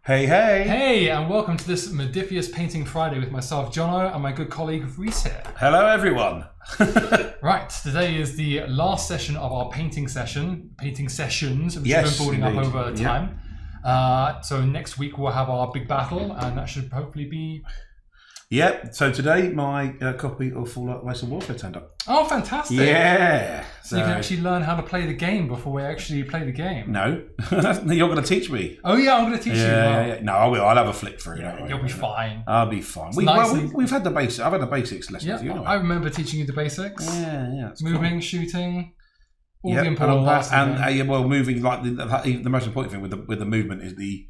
Hey, hey! Hey, and welcome to this Modiphius Painting Friday with myself, Jono, and my good colleague, Rhys here. Hello, everyone! Right, today is the last session of our painting sessions, which have been building up over time. So next week we'll have our big battle, and that should hopefully be... Yep, so today my copy of Fallout Wasteland Warfare turned up. Oh, fantastic! Yeah! So you can actually learn how to play the game before we actually play the game. No, you're going to teach me. Oh yeah, I'm going to teach you. Yeah. No, I will. I'll have a flick through. You'll be fine. I'll be fine. We've had the basics. I've had the basics lesson with you. I remember teaching you the basics. Yeah. Moving, shooting, all the important parts. And moving, like the most important thing with the movement is the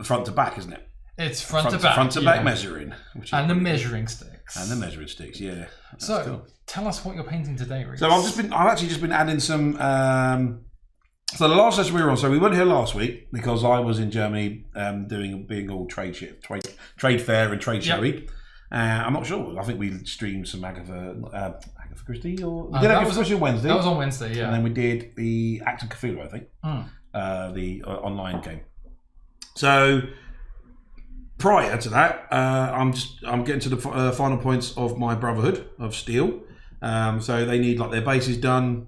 front to back, isn't it? It's front to back. Front to back measuring. And the measuring sticks. And the measuring sticks, yeah. So, cool. Tell us what you're painting today, Rhys. So I've actually just been adding some. So the last session we were on, so we weren't here last week because I was in Germany being all trade fair and trade showy. I'm not sure. I think we streamed some Agatha Christie, or we did Agatha Christie on Wednesday. That was on Wednesday, yeah. And then we did the Act of Cthulhu, I think, the online game. So prior to that, I'm getting to the final points of my Brotherhood of Steel. So they need their bases done.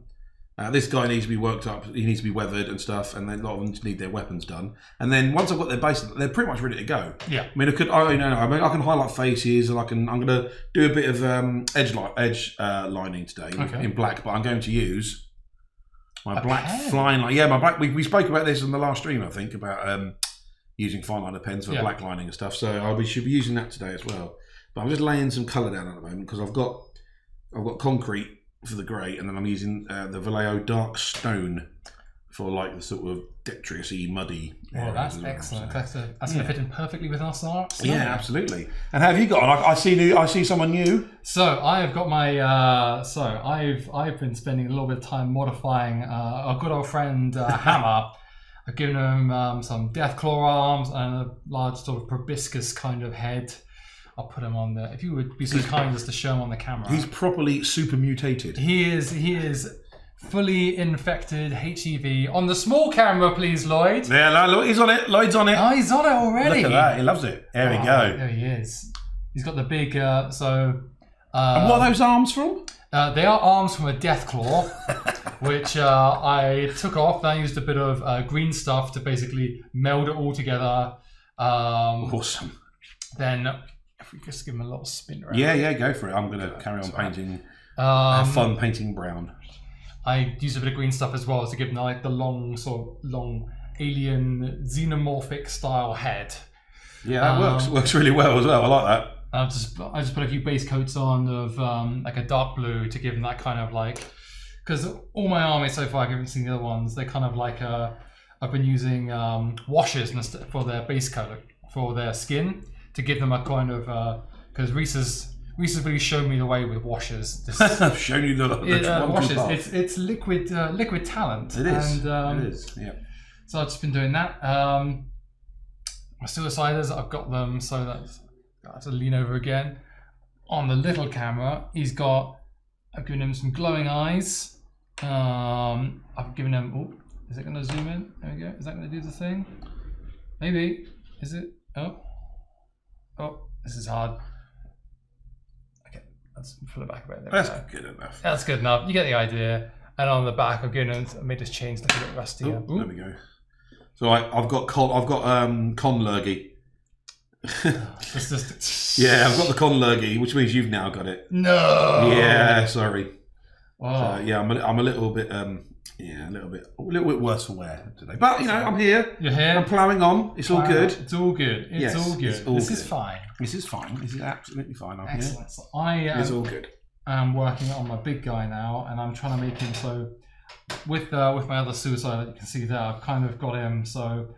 This guy needs to be worked up. He needs to be weathered and stuff, and then a lot of them just need their weapons done. And then once I've got their bases, they're pretty much ready to go. Yeah. I mean, I can highlight faces, and I'm going to do a bit of edge lining today in black. But I'm going to use my black flying line. Yeah, my black. We spoke about this in the last stream, I think, about using fine liner pens for black lining and stuff. So should be using that today as well. But I'm just laying some colour down at the moment because I've got concrete for the grey, and then I'm using the Vallejo dark stone for the sort of detritus-y, muddy. Well, that's excellent. That's going to fit in perfectly with our start. Yeah, absolutely. And how have you got on? I see someone new. So I've got my. I've been spending a little bit of time modifying our good old friend Hammer. I've given him some Deathclaw arms and a large sort of proboscis kind of head. I'll put him on there. If you would be so kind as to show him on the camera. He's properly super mutated. He is fully infected HEV. On the small camera, please, Lloyd. Yeah, look, he's on it. Lloyd's on it. Oh, he's on it already. Look at that. He loves it. There we go. There he is. He's got the big, and what are those arms from? They are arms from a Deathclaw, which I took off. I used a bit of green stuff to basically meld it all together. Awesome. Then, if we just give him a little spin around. Yeah, go for it. I'm going to carry on painting. Have fun painting brown. I used a bit of green stuff as well to give him the long alien xenomorphic style head. Yeah, that works really well as well. I like that. I just put a few base coats on of a dark blue to give them that kind of because all my armies so far, I haven't seen the other ones. They're kind of I've been using washes for their base coat for their skin to give them a kind of because Rhys has really shown me the way with washes. I've shown you the washes. It's liquid talent. It is. And, it is. Yeah. So I've just been doing that. My suiciders, I've got them so that. I have to lean over again. On the little camera, I've given him some glowing eyes. I've given him, is it going to zoom in? There we go. Is that going to do the thing? Maybe. Is it? Oh, this is hard. Okay, let's pull it back a bit. That's good enough. That's good enough. You get the idea. And on the back, I've given him, I made this chains look a bit rusty. There we go. So I've got conlurgy. Yeah, I've got the conlurgy, which means you've now got it. No. Yeah, sorry. Wow. So, yeah, I'm a little bit a little bit worse for wear today. But I'm here. You're here. I'm ploughing on. It's all good. It's all good. It's all good. This is fine. This is fine. This is absolutely fine. I'm excellent. Here. So it's all good. I'm working on my big guy now, and I'm trying to make him so. With my other suicide that you can see there, I've kind of got him so.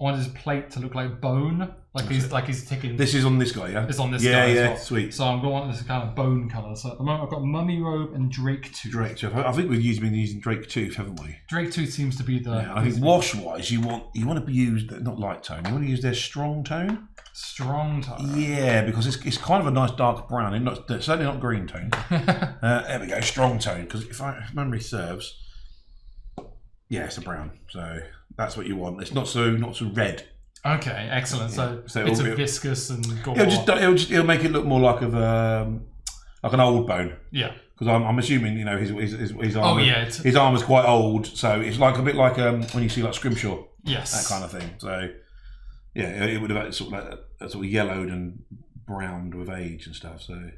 I want his plate to look like bone, like he's ticking. This is on this guy, yeah? It's on this guy as well. Sweet. So I'm going this kind of bone colour. So at the moment I've got Mummy Robe and Drake Tooth. I think we've been using Drake Tooth, haven't we? Drake Tooth seems to be the... Yeah, I think wash-wise, you want to be used, not light tone, you want to use their strong tone. Strong tone? Yeah, because it's kind of a nice dark brown, it's certainly not green tone. There we go, strong tone, because if memory serves, yeah, it's a brown, so... That's what you want. It's not so red. Okay, excellent. So bits of viscous and gore. It'll make it look more like an old bone. Yeah. Because I'm assuming his armor. His armor's quite old, so it's like a bit like when you see like Scrimshaw. Yes. That kind of thing. So yeah, it would have sort of yellowed and browned with age and stuff. So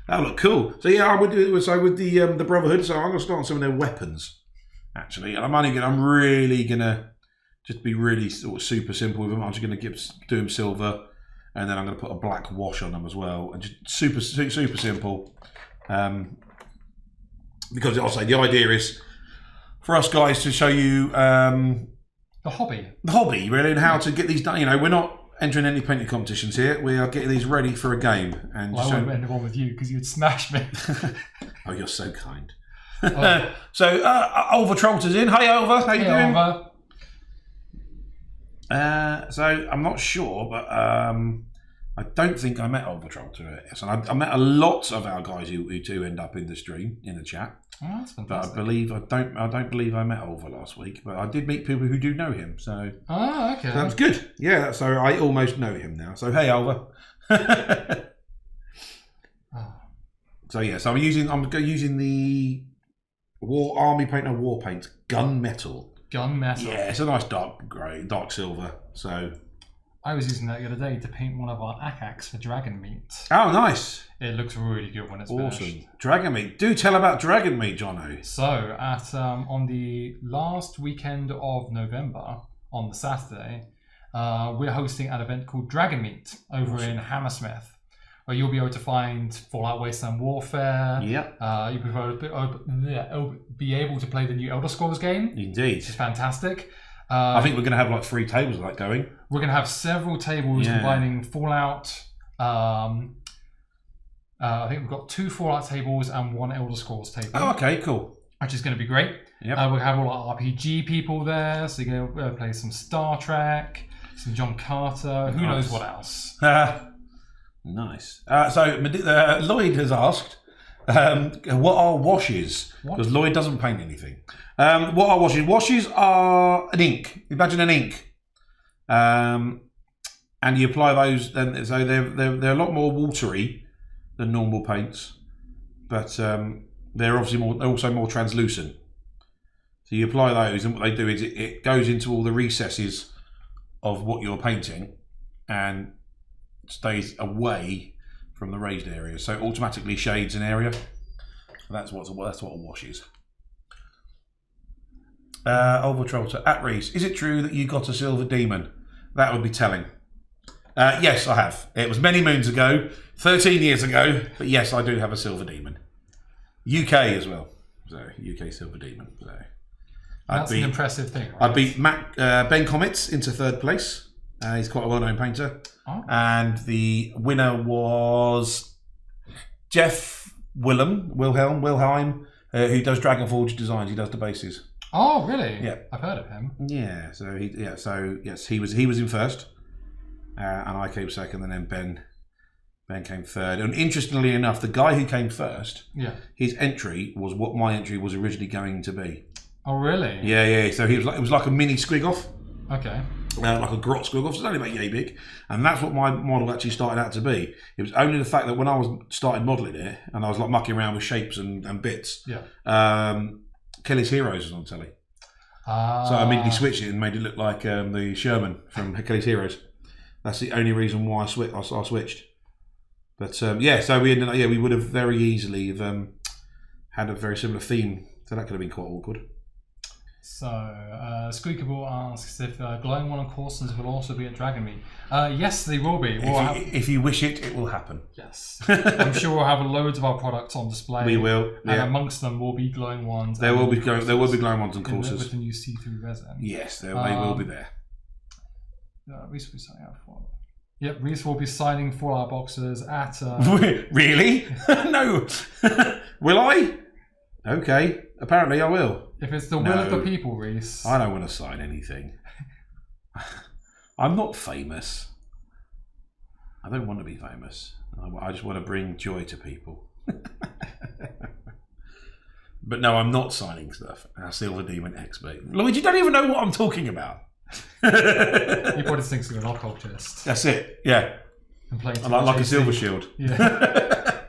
that would look cool. So yeah, I would do it. So with the Brotherhood, so I'm going to start on some of their weapons actually, and I'm really gonna just be really sort of super simple with them. I'm just going to do them silver, and then I'm going to put a black wash on them as well, and just super simple. Because I'll say the idea is for us guys to show you the hobby really, and how to get these done. We're not entering any painting competitions here. We are getting these ready for a game. And I wouldn't end one with you because you'd smash me. Oh, you're so kind. So Olvatrolta's in. Hey Olva, how you doing? Olva. So I'm not sure, but I don't think I met Olvatrolta. Yes, and I met a lot of our guys who do end up in the stream, in the chat. Oh, that's fantastic. But I don't believe I met Olva last week, but I did meet people who do know him. So okay, so that's good. Yeah, so I almost know him now. So hey Olva. So yeah, so I'm using the Army Painter War Paint Gunmetal. Gunmetal. Yeah, it's a nice dark grey, dark silver. So I was using that the other day to paint one of our Akax for Dragon Meat. Oh, nice. It looks really good when it's finished. Dragon Meat. Do tell about Dragon Meat, Jono. So, on the last weekend of November, on the Saturday, we're hosting an event called Dragon Meat over in Hammersmith, where you'll be able to find Fallout Wasteland Warfare. Yep. You'll be able to play the new Elder Scrolls game. Indeed. Which is fantastic. I think we're going to have like 3 tables of that going. We're going to have several tables combining Fallout. I think we've got 2 Fallout tables and 1 Elder Scrolls table. Oh, okay, cool. Which is going to be great. Yep. We'll have all our RPG people there, so you're going to play some Star Trek, some John Carter, who knows what else. Nice. So Lloyd has asked, what are washes? Because Lloyd doesn't paint anything. What are washes? Washes are an ink. Imagine an ink. And you apply those, and so they're a lot more watery than normal paints, but they're also more translucent. So you apply those, and what they do is it goes into all the recesses of what you're painting, and stays away from the raised areas. So it automatically shades an area. That's what a wash is. Olvatrolta at Rhys. Is it true that you got a silver demon? That would be telling. Yes, I have. It was many moons ago, 13 years ago, but yes, I do have a silver demon. UK as well. So UK silver demon. So that's an impressive thing. Right? I beat Ben Comets into 3rd place. He's quite a well-known painter. Oh. And the winner was Jeff Wilhelm, who does Dragonforge designs. He does the bases. Oh, really? Yeah, I've heard of him. Yeah. So he was in 1st, and I came 2nd, and then Ben came 3rd. And interestingly enough, the guy who came 1st, his entry was what my entry was originally going to be. Oh, really? Yeah. So it was like a mini Squig-Off. Okay. Like a grot Squig-Off, it's only about yay big, and that's what my model actually started out to be. It was only the fact that when I started modelling it, and I was like mucking around with shapes and bits. Kelly's Heroes was on telly, so I immediately switched it and made it look like the Sherman from Kelly's Heroes. That's the only reason why I switched. But so we ended up, we would have very easily have had a very similar theme, so that could have been quite awkward. So, Squeakable asks if Glowing One and Corsons will also be at Dragon Meat. Yes, they will be. If you wish it, it will happen. Yes. I'm sure we'll have loads of our products on display. We will. And amongst them will be Glowing Ones. There will be Glowing Ones and Corsons. With the new see-through resin. Yes, they will be there. Rhys will be signing out for it. Yep, Rhys will be signing for our boxes at... Really? No. Will I? Okay. Apparently I will. If it's the will of the people, Rhys. I don't want to sign anything. I'm not famous. I don't want to be famous. I just want to bring joy to people. But no, I'm not signing stuff. Our Silver Demon expert. Lloyd, you don't even know what I'm talking about. He probably thinks you're an occultist. That's it. Yeah. And playing like a silver shield. Yeah.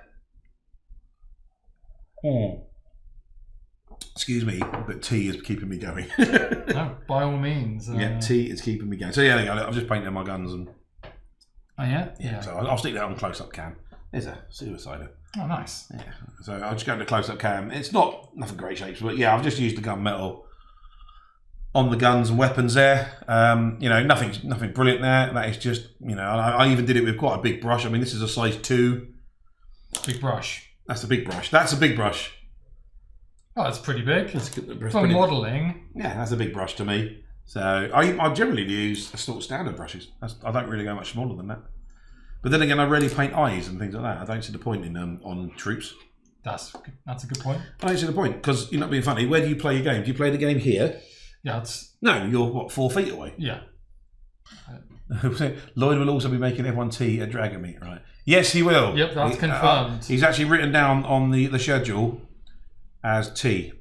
Excuse me, but tea is keeping me going. No, by all means. Yeah, tea is keeping me going. So yeah, there you go. I've just painted my guns and. Oh yeah. Yeah. So I'll stick that on close-up cam. There's a suicider. Oh, nice. Yeah. So I'll just go into close-up cam. It's nothing great shapes, but yeah, I've just used the gunmetal on the guns and weapons there. Nothing brilliant there. That is just, I even did it with quite a big brush. I mean, this is a size 2. Big brush. That's a big brush. That's a big brush. Oh, that's pretty big. For modelling. Yeah, that's a big brush to me. So I generally use sort of standard brushes. I don't really go much smaller than that. But then again, I rarely paint eyes and things like that. I don't see the point in on troops. That's a good point. I don't see the point because you're not being funny. Where do you play your game? Do you play the game here? Yeah, No, you're what, 4 feet away? Yeah. Lloyd will also be making everyone tea at Dragon Meet, right? Yes, he will. Yep, that's confirmed. He's actually written down on the schedule as tea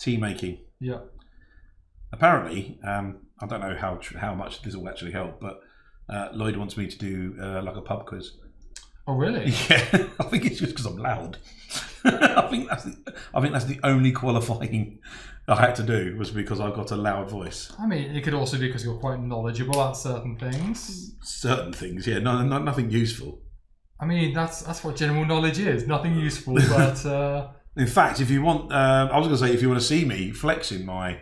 making. Yeah. Apparently, I don't know how much this will actually help, but Lloyd wants me to do like a pub quiz. Oh really? Yeah, I think it's just because I'm loud. I think that's the only qualifying I had to do was because I've got a loud voice. I mean, it could also be because you're quite knowledgeable at certain things. Certain things, yeah. Nothing useful. I mean, that's what general knowledge is. Nothing useful, but. In fact, if you want, I was going to say, if you want to see me flexing my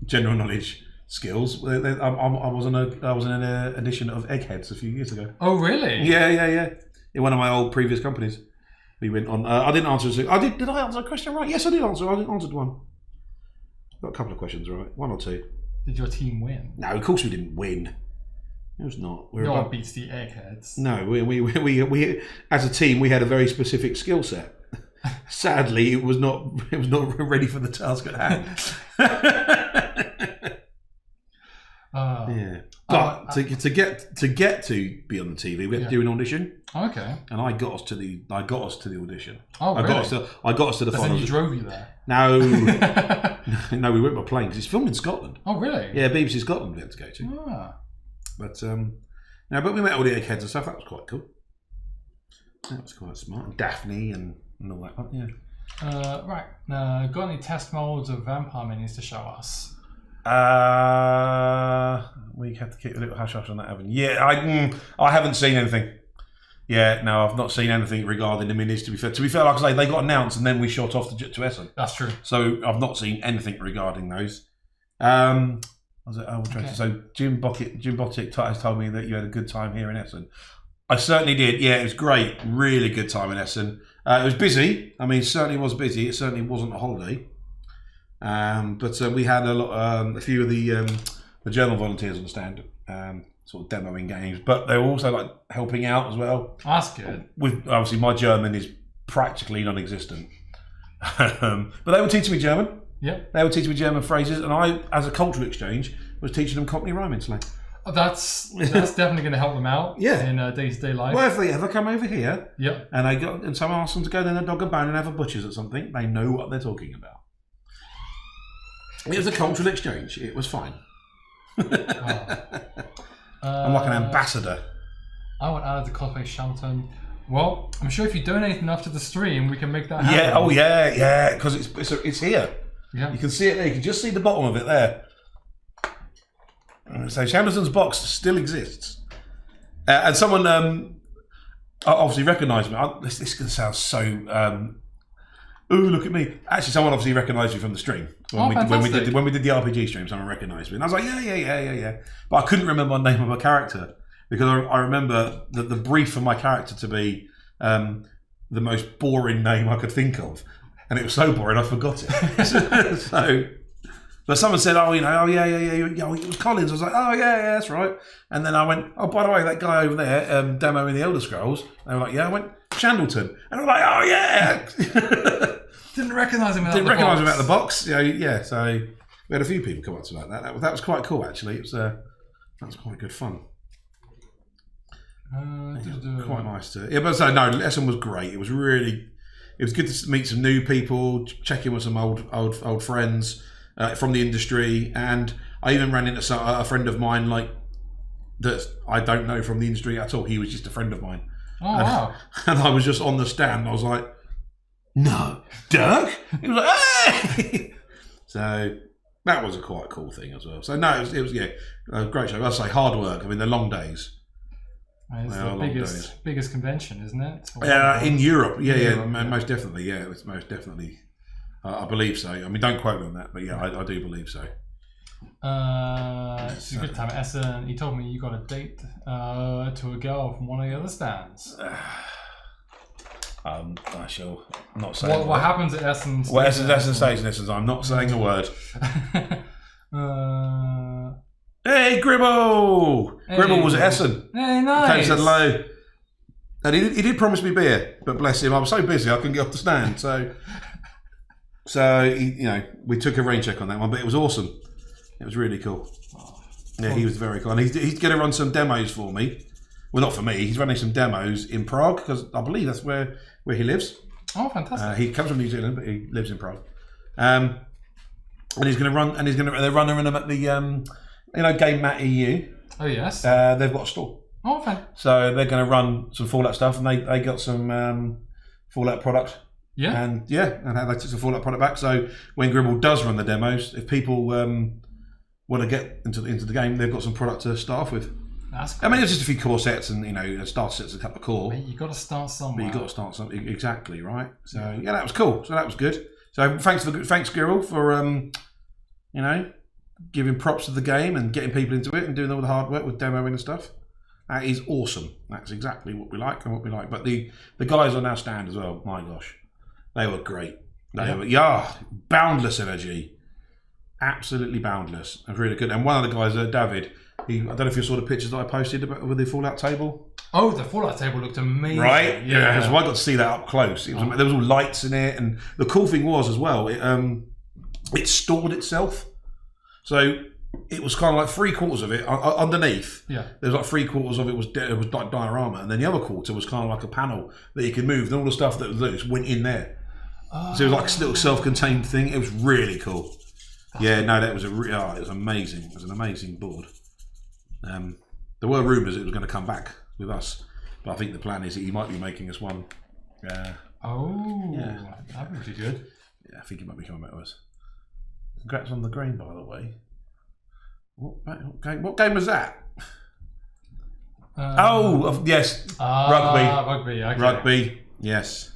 general knowledge skills, I was in an edition of Eggheads a few years ago. Oh, really? Yeah. In one of my old previous companies, we went on. I didn't answer. Did I answer a question right? Yes, I did answer. I answered one. Got a couple of questions right, 1 or 2. Did your team win? No, of course we didn't win. It was not. No one beats the Eggheads. No, we as a team we had a very specific skill set. Sadly, it was not ready for the task at hand. Yeah, but to get to be on the TV, we had to do an audition. Okay. And I got us to the audition. Oh, really? I got us to the final. Then you drove you there? No, no, we went by plane because it's filmed in Scotland. Oh, really? Yeah, BBC Scotland we had to go to. Ah. But but we met all the Eggheads and stuff. That was quite cool. That was quite smart. And Daphne and all that. Yeah. Right. Got any test molds of vampire minis to show us? We have to keep a little hush hush on that, haven't you? Yeah, I haven't seen anything. Yeah, no, I've not seen anything regarding the minis. To be fair, like I say, they got announced and then we shot off to Essen. That's true. So I've not seen anything regarding those. Okay. So Jim Bottic has told me that you had a good time here in Essen. I certainly did. Yeah, it was great. Really good time in Essen. It was busy. I mean, it certainly was busy. It certainly wasn't a holiday. But we had a few of the German volunteers on the stand, sort of demoing games. But they were also like helping out as well. That's good. With obviously my German is practically non-existent, but they were teaching me German. Yeah. They were teaching me German phrases, and I, as a cultural exchange, was teaching them Cockney rhyming slang. That's definitely going to help them out. Yeah. In day-to-day life. Well, if they ever come over here, yep, and someone asks them to go down a dog and bone and have a butcher's or something, they know what they're talking about. It was a cultural exchange. It was fine. I'm like an ambassador. I want added to cosplay Shelton. Well, I'm sure if you donate enough to the stream, we can make that happen. Yeah. Oh yeah. Because it's here. Yeah. You can see it there. You can just see the bottom of it there. So Shanderson's box still exists, and someone obviously recognised me. This is going to sound so. Ooh, look at me! Actually, someone obviously recognised me from the stream when we did the RPG stream. Someone recognised me, and I was like, yeah. But I couldn't remember the name of my character because I remember the brief for my character to be the most boring name I could think of, and it was so boring I forgot it. But someone said, yeah, it was Collins. I was like, oh, yeah, that's right. And then I went, oh, by the way, that guy over there demoing the Elder Scrolls. They were like, yeah. I went, Chandleton. And I was like, oh, yeah. Didn't recognise him out of the box. Yeah, so we had a few people come up to me like that. That was quite cool, actually. It was that was quite good fun. Quite nice to... Yeah, but so, no, Essen was great. It was good to meet some new people, check in with some old friends. From the industry, and I even ran into a friend of mine like that I don't know from the industry at all. He was just a friend of mine. Oh, wow. And I was just on the stand. And I was like, no, Dirk? He was like, hey! So that was a quite cool thing as well. So no, it was a great show. I say hard work. I mean, they're long days. It's the biggest convention, isn't it? In Europe, most definitely. Yeah, it was most definitely. I believe so. I mean, don't quote me on that, but yeah, I do believe so. It's a good time at Essen. He told me you got a date to a girl from one of the other stands. I shall not say. What happens at Essen? Well, Essen stays in Essen. I'm not saying a word. Hey, Gribble! Hey. Gribble was at Essen. Hey, nice. Came said hello. And he did promise me beer, but bless him, I was so busy I couldn't get off the stand. So we took a rain check on that one, but it was awesome. It was really cool. Yeah, he was very cool. And he's going to run some demos for me. Well, not for me. He's running some demos in Prague because I believe that's where he lives. Oh, fantastic! He comes from New Zealand, but he lives in Prague. And he's going to run. And they're running them at the Game Mat EU. Oh yes. They've got a store. Oh, fine. So they're going to run some Fallout stuff, and they got some Fallout product. Yeah. And they took some Fallout product back. So when Gribble does run the demos, if people want to get into the game, they've got some product to start off with. That's cool. I mean, it's just a few core sets and starter sets, a couple of core. You've got to start somewhere. But you've got to start something. Exactly, right? So, yeah, that was cool. So that was good. So thanks, Gribble, for, giving props to the game and getting people into it and doing all the hard work with demoing and stuff. That is awesome. That's exactly what we like and what we like. But the guys on our stand as well, my gosh, they were great. They were, boundless energy. Absolutely boundless. It was really good. And one of the guys, David, I don't know if you saw the pictures that I posted with the Fallout table. Oh, the Fallout table looked amazing. Right? Yeah. So I got to see that up close. There was all lights in it. And the cool thing was as well, it stored itself. So it was kind of like 3/4 of it underneath. Yeah. There was like 3/4 of it was like diorama. And then the other quarter was kind of like a panel that you could move. And all the stuff that was loose went in there. Oh. So it was like a little self-contained thing. It was really cool. That was it was amazing. It was an amazing board. There were rumours it was going to come back with us, but I think the plan is that he might be making us one. That'd be pretty good. Yeah, I think he might be coming back to us. Congrats on the green, by the way. What game was that? Yes, rugby. Rugby. Okay. Rugby. Yes.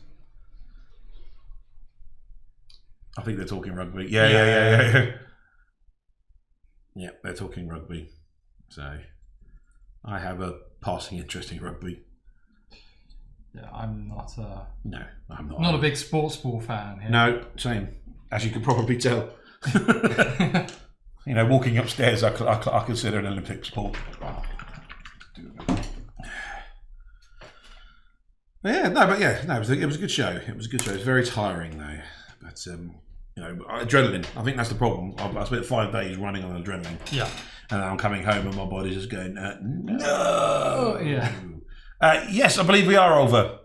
I think they're talking rugby. Yeah. Yeah, they're talking rugby. So, I have a passing interest in rugby. Yeah, I'm not. No, I'm not. Not a big sports ball fan here. No, same. As you could probably tell. Walking upstairs, I consider an Olympic sport. It was a good show. It was a good show. It was very tiring though. But adrenaline. I think that's the problem. I spent 5 days running on adrenaline. Yeah. And I'm coming home and my body's just going, no. Yeah. Yes, I believe we are over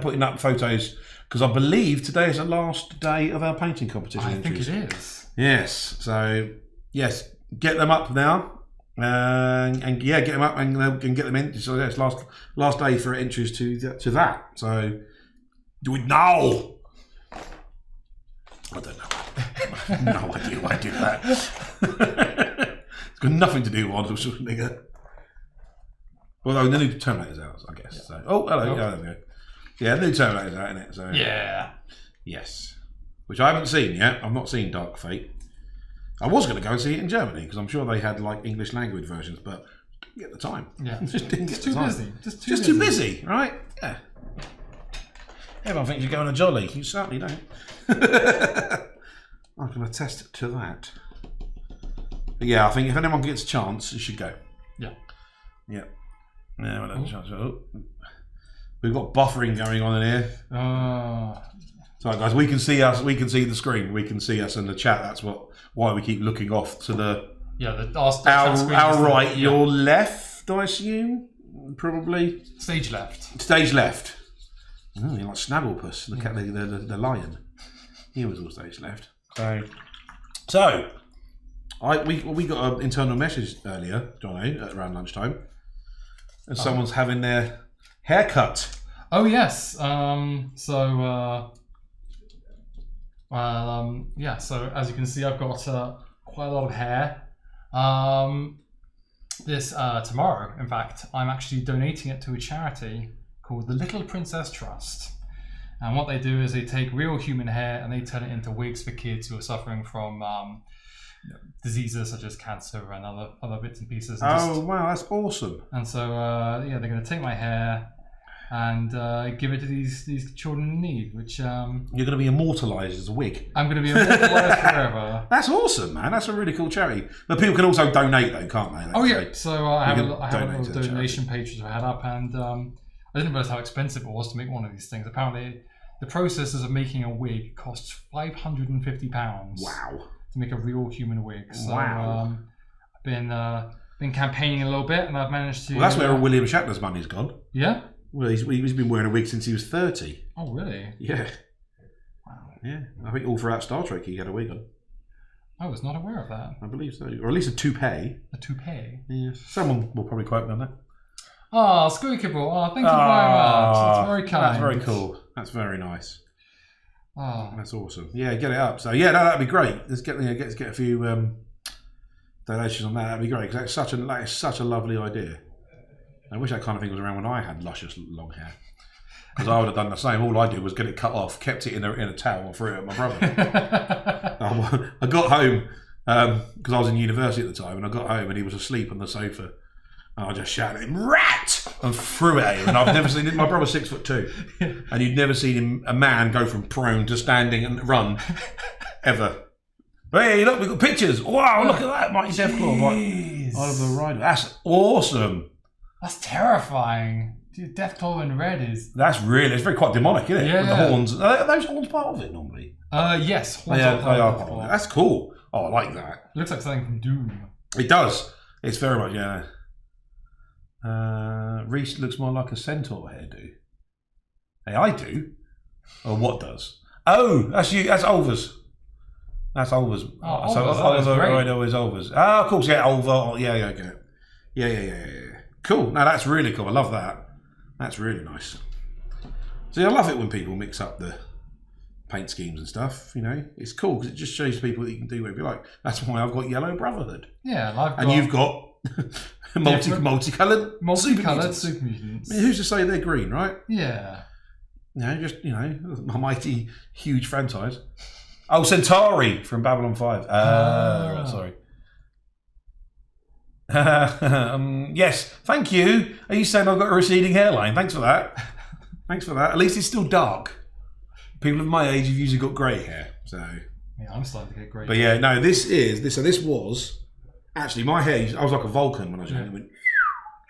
putting up photos because I believe today is the last day of our painting competition. I think it is. Yes. So, yes, get them up now. Get them up and get them in. So, it's last day for entries to that. So, do it now. I don't know. No idea why I did that. It's got nothing to do with Arnold Schwarzenegger. Although the new Terminator's out, I guess. Yeah. So, hello. Oh. Yeah, there we go. Yeah, the new Terminator's out, isn't it? So, yeah. Yes. Which I haven't seen yet. I've not seen Dark Fate. I was going to go and see it in Germany because I'm sure they had like English language versions, but didn't get the time. Yeah. Just didn't get the time. Busy. Just too busy, right? Yeah. Everyone thinks you're going to jolly. You certainly don't. I can attest to that. But yeah, I think if anyone gets a chance, you should go. Yeah. Yeah. Yeah, well, chance. We've got buffering going on in here. Sorry, guys. We can see us. We can see the screen. We can see us in the chat. That's why we keep looking off to the our right, your left. I assume probably stage left. Stage left. Oh, you're like Snagglepuss, the lion. He was all stage left. So We got an internal message earlier, Jono, at around lunchtime, and someone's having their hair cut. Oh yes. Yeah. So as you can see, I've got quite a lot of hair. Tomorrow, in fact, I'm actually donating it to a charity called the Little Princess Trust. And what they do is they take real human hair and they turn it into wigs for kids who are suffering from diseases such as cancer and other bits and pieces. And wow, that's awesome. And so, they're going to take my hair and give it to these children in need, which... You're going to be immortalised as a wig. I'm going to be immortalised forever. That's awesome, man. That's a really cool charity. But people can also donate, though, can't they? Yeah. So I have a little donation page which I had up, and I didn't realize how expensive it was to make one of these things. Apparently, the processes of making a wig costs £550. Wow. To make a real human wig. So, wow. I've been campaigning a little bit, and I've managed to... Well, that's where all William Shatner's money's gone. Yeah? Well, he's been wearing a wig since he was 30. Oh, really? Yeah. Wow. Yeah. I think all throughout Star Trek he had a wig on. I was not aware of that. I believe so. Or at least a toupee. A toupee? Yes. Someone will probably quote me on that. Oh, Squeaky Ball. Oh, thank you very much. That's very kind. That's very cool. That's very nice. Oh. That's awesome. Yeah, get it up. So yeah, that'd be great. Let's get a few donations on that. That'd be great because that is such a lovely idea. I wish that kind of thing was around when I had luscious long hair, because I would have done the same. All I did was get it cut off, kept it in a towel, and threw it at my brother. I got home because I was in university at the time, and I got home and he was asleep on the sofa. And I just shouted at him, "Rat!" and threw it at him. And I've never seen it. My brother's 6'2", and you'd never seen a man go from prone to standing and run ever. Hey, look, we've got pictures. Wow, look at that, Mighty Deathclaw, Oliver Ryder. That's awesome. That's terrifying. Dude, Deathclaw in red is... That's really... It's very quite demonic, isn't it? Yeah. With the horns. Are those horns part of it normally? Yes. They are part of it. That's cool. Oh, I like that. It looks like something from Doom. It does. It's very much, yeah. Rhys looks more like a centaur hairdo. Hey, I do. Or what does? Oh, that's you. That's Olva's. That's Olva's. Oh, so Oliver Ryder is Olva's. Oh, of course, yeah, Olva. Yeah, I get it. Yeah. Cool. No, that's really cool. I love that. That's really nice. See, I love it when people mix up the paint schemes and stuff. You know, it's cool because it just shows people that you can do whatever you like. That's why I've got Yellow Brotherhood. Yeah, and you've got multicoloured super mutants. I mean, who's to say they're green, right? Yeah. A mighty huge franchise. Oh, Centauri from Babylon 5. Right, sorry. Yes, thank you. Are you saying I've got a receding hairline? Thanks for that. At least it's still dark. People of my age have usually got grey hair, so yeah, I'm starting to get grey. But yeah, no, this was actually my hair. I was like a Vulcan when I was young. It went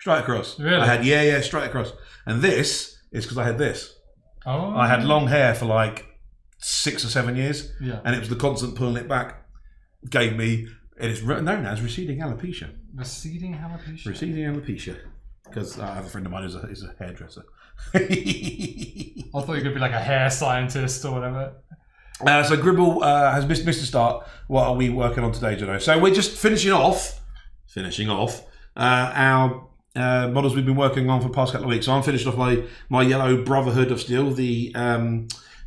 straight across. Really? I had straight across. And this is because I had this. Oh. I had long hair for like 6 or 7 years. Yeah. And it was the constant pulling it back gave me. It is known as receding alopecia. Receding alopecia? Receding alopecia. Because I have a friend of mine who's a hairdresser. I thought you could be like a hair scientist or whatever. So Gribble has missed a start. What are we working on today, Jono? So we're just finishing off our models we've been working on for the past couple of weeks. So I'm finished off my Yellow Brotherhood of Steel, the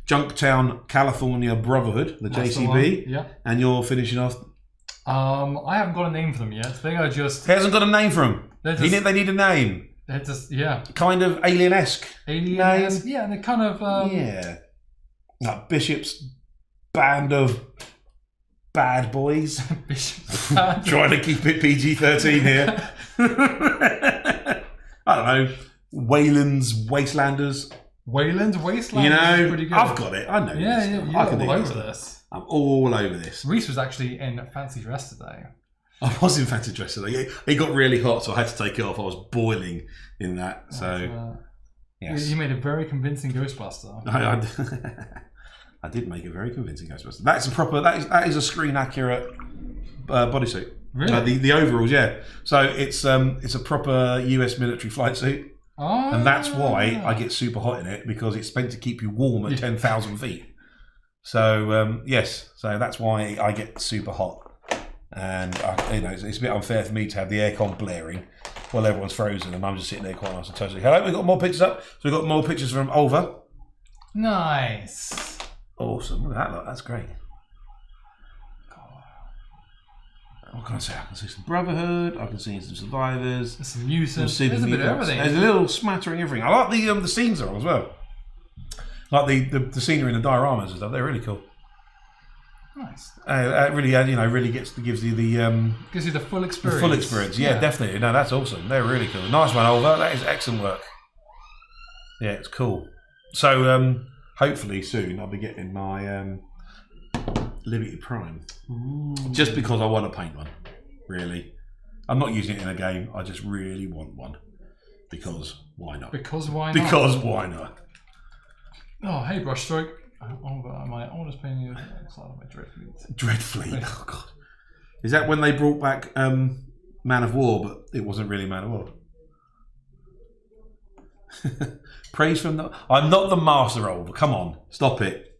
Junktown, California Brotherhood, the JCB. Yeah. And you're finishing off. I haven't got a name for them yet. They are just... He hasn't got a name for them. They need a name. They're just, yeah. Kind of alien-esque. Alien-esque? Yeah, and they're kind of... Yeah. Like Bishop's band of bad boys. Bishop's band. Trying to keep it PG-13 here. I don't know. Wayland's Wastelanders. Wayland's Wastelanders? You know, is pretty good. I've got it. I know this. I can all over this. I'm all over this. Rhys was actually in fancy dress today. I was in fancy dress today. It got really hot, so I had to take it off. I was boiling in that. So, yes. You made a very convincing Ghostbuster. I did make a very convincing Ghostbuster. That's a proper. That is a screen accurate bodysuit. Really? The overalls, yeah. So it's a proper US military flight suit. Oh. And that's why I get super hot in it, because it's meant to keep you warm at 10,000 feet. So yes, so that's why I get super hot. And it's a bit unfair for me to have the aircon blaring while everyone's frozen, and I'm just sitting there quite nice and toasty. Hello, we've got more pictures up. So we've got more pictures from Olva. Nice. Awesome. Look at that. Look, that's great. What can I say? I can see some Brotherhood. I can see some Survivors. There's some Mutant. There's a bit of everything. There's a little smattering of everything. I like the scenes are on as well. Like the scenery and the dioramas and stuff. They're really cool. Nice. It really, gives you the full experience. The full experience. Yeah, definitely. No, that's awesome. They're really cool. Nice one, Olva. That is excellent work. Yeah, it's cool. So hopefully soon I'll be getting my Liberty Prime. Ooh. Just because I want to paint one. Really, I'm not using it in a game. I just really want one because why not? Because why not? Because why not? Oh, hey, Brushstroke. My honest painting is my Dreadfleet. Dreadfleet. Oh god. Is that when they brought back Man of War, but it wasn't really Man of War? Praise from the. I'm not the master Olva. Come on, stop it.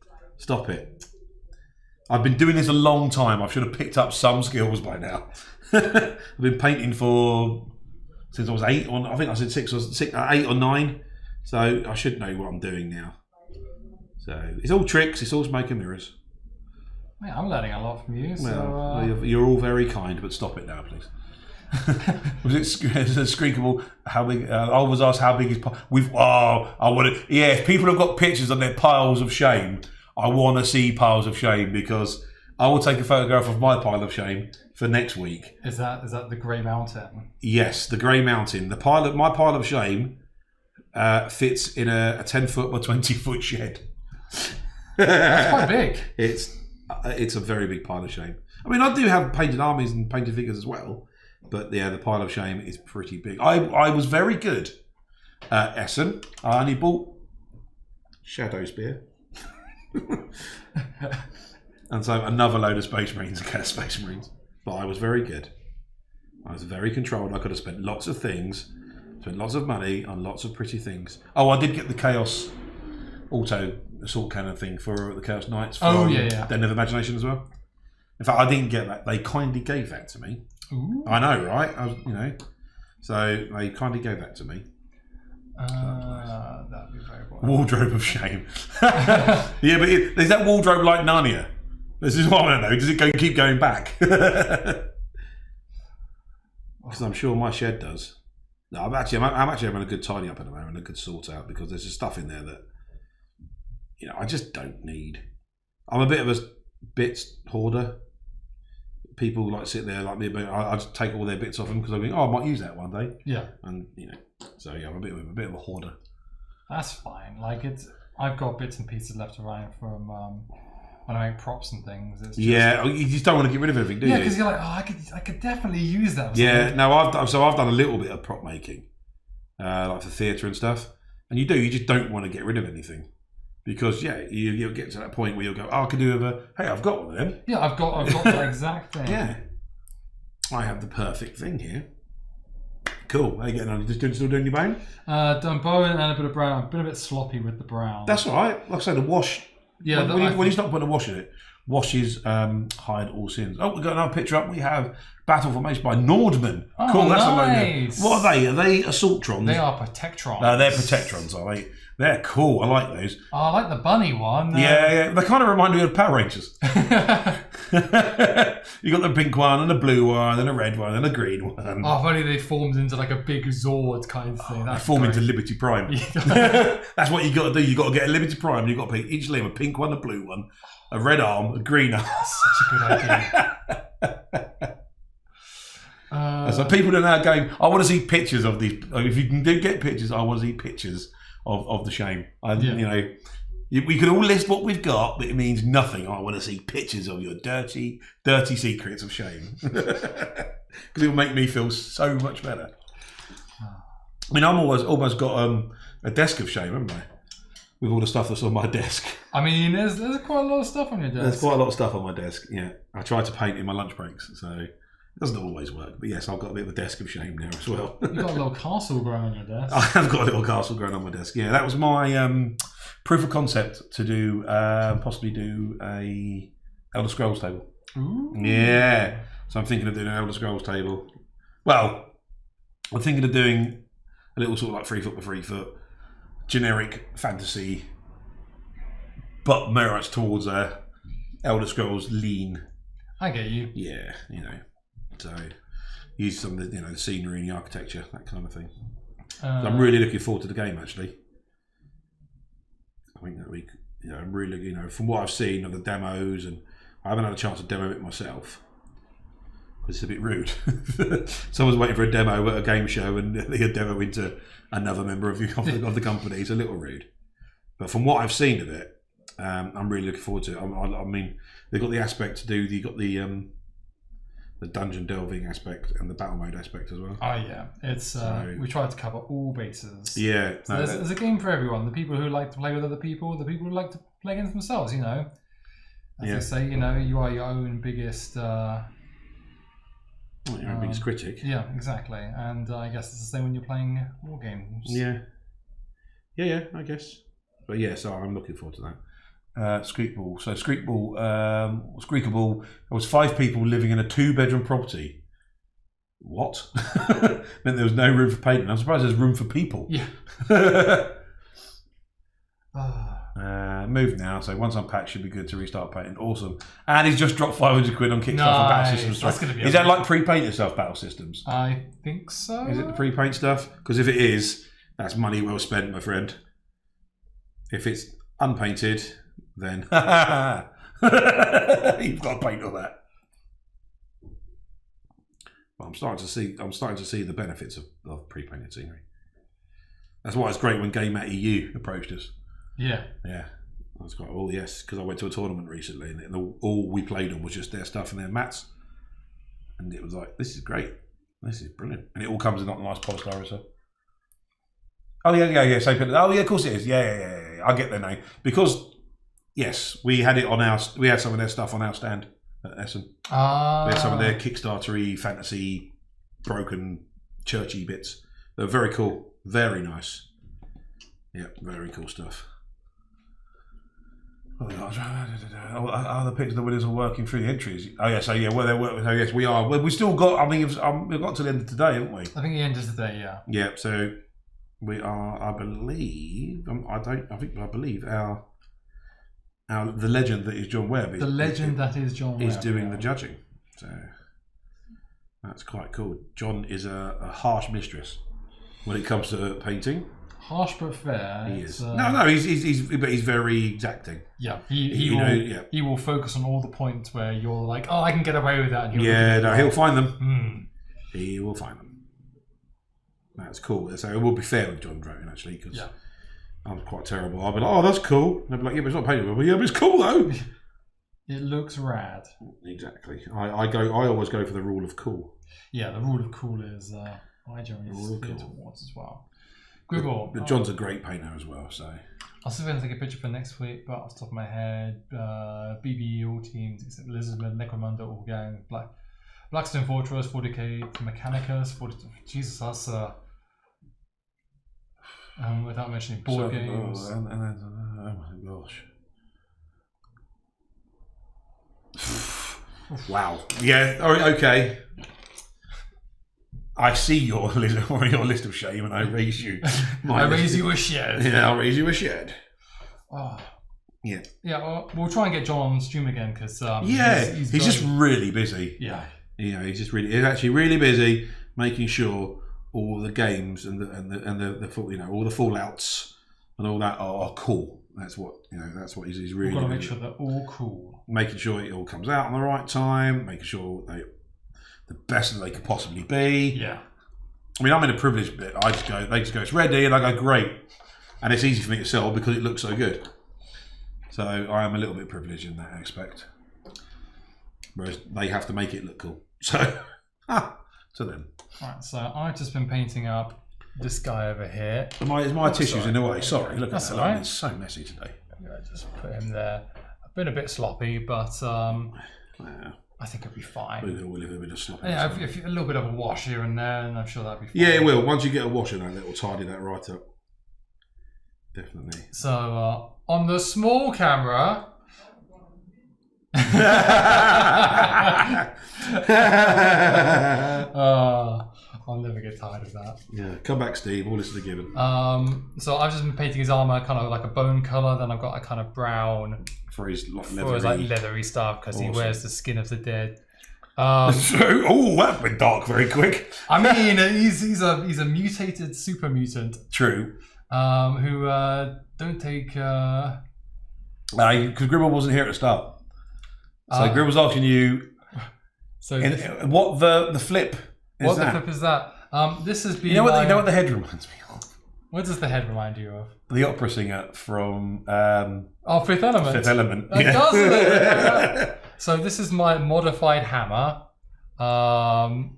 I've been doing this a long time. I should have picked up some skills by now. I've been painting since I was 8, or I think I said 8 or 9. So I should know what I'm doing now. So it's all tricks. It's all smoke and mirrors. Yeah, I'm learning a lot from you. Well, you're all very kind, but stop it now, please. Was it Screekable? How big? I was asked how big is. I want to. Yeah, if people have got pictures on their piles of shame, I want to see piles of shame because I will take a photograph of my pile of shame for next week. Is that the Grey Mountain? Yes, the Grey Mountain. My pile of shame fits in a 10-foot by 20-foot shed. That's quite big. It's a very big pile of shame. I mean, I do have painted armies and painted figures as well, but yeah, the pile of shame is pretty big. I was very good at Essen. I only bought Shadow Spear. And so another load of Space Marines and Space Marines. But I was very good. I was very controlled. I could have spent lots of things, spent lots of money on lots of pretty things. Oh, I did get the Chaos Auto assault cannon thing for the Chaos Knights. Den of Imagination as well. In fact, I didn't get that. They kindly gave that to me. Ooh. I know, right? So they kindly gave that to me. That'd be very boring. Wardrobe of shame. Yeah, but is that wardrobe like Narnia? This is what I want to know. Does it keep going back? Because I'm sure my shed does. No, I'm actually having a good tidy up at the moment, a good sort out, because there's just stuff in there that I just don't need. I'm a bit of a bits hoarder. People like sit there like me, but I just take all their bits off them because I think, I might use that one day. Yeah. And so yeah, I'm a bit of a hoarder. That's fine. Like I've got bits and pieces left around from when I make props and things. It's just, you just don't want to get rid of everything, do you? Yeah, because you're like, I could definitely use that. Yeah. No, I've done a little bit of prop making, like for theatre and stuff, and you just don't want to get rid of anything. Because you'll get to that point where you'll go, I could do hey, I've got one of them. Yeah, I've got that exact thing. Yeah, I have the perfect thing here. Cool. How you getting on? You still doing your bone? Done bone and a bit of brown. I've been a bit sloppy with the brown. That's all right. Like I say, the wash. Yeah. When you stop putting a wash in it, washes hide all sins. Oh, we've got another picture up. We have Battle Formation by Nordmen. Oh, cool. That's nice. a logo. What are they? Are they Assaultrons? They are Protectrons. No, they're Protectrons, are they? They're cool. I like those. Oh, I like the bunny one. Yeah. They kind of remind me of Power Rangers. You got the pink one and the blue one and a red one and a green one. Oh, if only they formed into like a big Zord kind of thing. They form into Liberty Prime. That's what you got to do. You got to get a Liberty Prime. You got to pick each limb, a pink one, a blue one, a red arm, a green arm. That's such a good idea. So people are now going, I want to see pictures of these. If you can get pictures, I want to see pictures of the shame. We can all list what we've got, but it means nothing. I want to see pictures of your dirty, dirty secrets of shame. Because it'll make me feel so much better. I mean, I'm almost got a desk of shame, haven't I? With all the stuff that's on my desk. I mean, there's quite a lot of stuff on your desk. There's quite a lot of stuff on my desk, yeah. I try to paint in my lunch breaks, so it doesn't always work. But yes, I've got a bit of a desk of shame now as well. You've got a little castle growing on your desk. I have got a little castle growing on my desk, yeah. That was my proof of concept to do, possibly do a Elder Scrolls table. Ooh. Yeah. So I'm thinking of doing an Elder Scrolls table. Well, I'm thinking of doing a little sort of like 3 foot by 3 foot generic fantasy, but merits towards a Elder Scrolls lean. I get you. Yeah, you know. So use some of the, the scenery and the architecture, that kind of thing. So I'm really looking forward to the game, actually. I think that we, I'm really, from what I've seen of the demos, and I haven't had a chance to demo it myself because it's a bit rude. Someone's waiting for a demo at a game show and they demo into another member of the company. It's a little rude. But from what I've seen of it, I'm really looking forward to it. I mean, they've got the aspect to do. You've got the dungeon delving aspect and the battle mode aspect as well. Oh yeah, it's we tried to cover all bases. Yeah, so there's a game for everyone. The people who like to play with other people, the people who like to play against themselves. As they say, you are your own biggest. Your own biggest critic. Yeah, exactly. And I guess it's the same when you're playing war games. Yeah, I guess. But yeah, so I'm looking forward to that. Squeakball. So Squeakable. There was 5 people living in a 2-bedroom property. What? Meant there was no room for painting. I'm surprised there's room for people. Yeah. Move now. So once unpacked, should be good to restart painting. Awesome. And he's just dropped 500 quid on Kickstarter for Battle Systems. That's gonna be is that like pre-painted stuff, Battle Systems? I think so. Is it the pre-paint stuff? Because if it is, that's money well spent, my friend. If it's unpainted, then you've got to paint all that. But I'm starting to see the benefits of pre-painted scenery. That's why it's great when Game Mat EU approached us. Yeah. That's quite well, yes, because I went to a tournament recently and all we played on was just their stuff and their mats, and it was like, this is great, this is brilliant, and it all comes in a nice polystyrene stuff. Oh yeah. So oh yeah, of course it is. Yeah. I get their name because yes, we had some of their stuff on our stand at Essen. We had some of their Kickstarter-y, fantasy, broken, churchy bits. They're very cool, very nice. Yeah, very cool stuff. Oh, the pictures of the winners are working through the entries. Oh yeah, so yeah, well, yes, we are. Well, we still got. I mean, we've got to the end of today, haven't we? I think the end is today. Yeah. Yeah. So we are. I believe. I believe our the legend that is John Webb. Is doing the judging. So that's quite cool. John is a harsh mistress when it comes to painting. Harsh but fair. He is. He's very exacting. Yeah, he will focus on all the points where you're like, oh, I can get away with that. And he'll find them. He will find them. That's cool. So it will be fair with John Drone actually, because I'm quite terrible. I'll be like, oh, that's cool. And they'll be like, yeah, but it's not painted well. Yeah, but it's cool though. It looks rad. Exactly. I always go for the rule of cool. Yeah, the rule of cool is I generally steer towards as well. Gribble. But John's a great painter as well, so. I'll see if I can take a picture for next week, but off the top of my head, BBE all teams except Elizabeth, Necromunda, all going. Blackstone Fortress, 40k, Mechanicus, 40. Jesus, that's without mentioning board games. Oh my gosh. Wow. Yeah. Okay. I see your list of shame, and I raise you. I raise you a shed. Yeah, I'll raise you a shed. Oh. Yeah. Yeah. Well, we'll try and get John on stream again because he's just really busy. Yeah. He's actually really busy making sure all the games and the full, all the fallouts and all that are cool. That's what he's really. We've got to make sure they're all cool. Making sure it all comes out on the right time. Making sure the best that they could possibly be. Yeah. I mean, I'm in a privileged bit. They just go, it's ready, and I go, great. And it's easy for me to sell because it looks so good. So I am a little bit privileged in that aspect. Whereas they have to make it look cool. So, to them. Right, so I've just been painting up this guy over here. My tissues in the way. Sorry, look at that. Right. It's so messy today. I just put him there. I've been a bit sloppy, but I think it'll be fine. We'll have a bit of sloppy. Yeah, if a little bit of a wash here and there, and I'm sure that'll be fine. Yeah, it will. Once you get a wash in that, it will tidy that right up. Definitely. So, on the small camera, I'll never get tired of that. Yeah, come back, Steve. All this is given. So I've just been painting his armor kind of like a bone color. Then I've got a kind of brown for his leathery stuff because he wears the skin of the dead. Oh, that's been dark very quick. I mean, he's a mutated super mutant. True. Who don't take. Because Gribble wasn't here at the start, so Gribble was asking you. So what the flip? What the flip is that? This has been. You know what the head reminds me of? What does the head remind you of? The opera singer from Fifth Element. Fifth Element. It does. It? So this is my modified hammer. I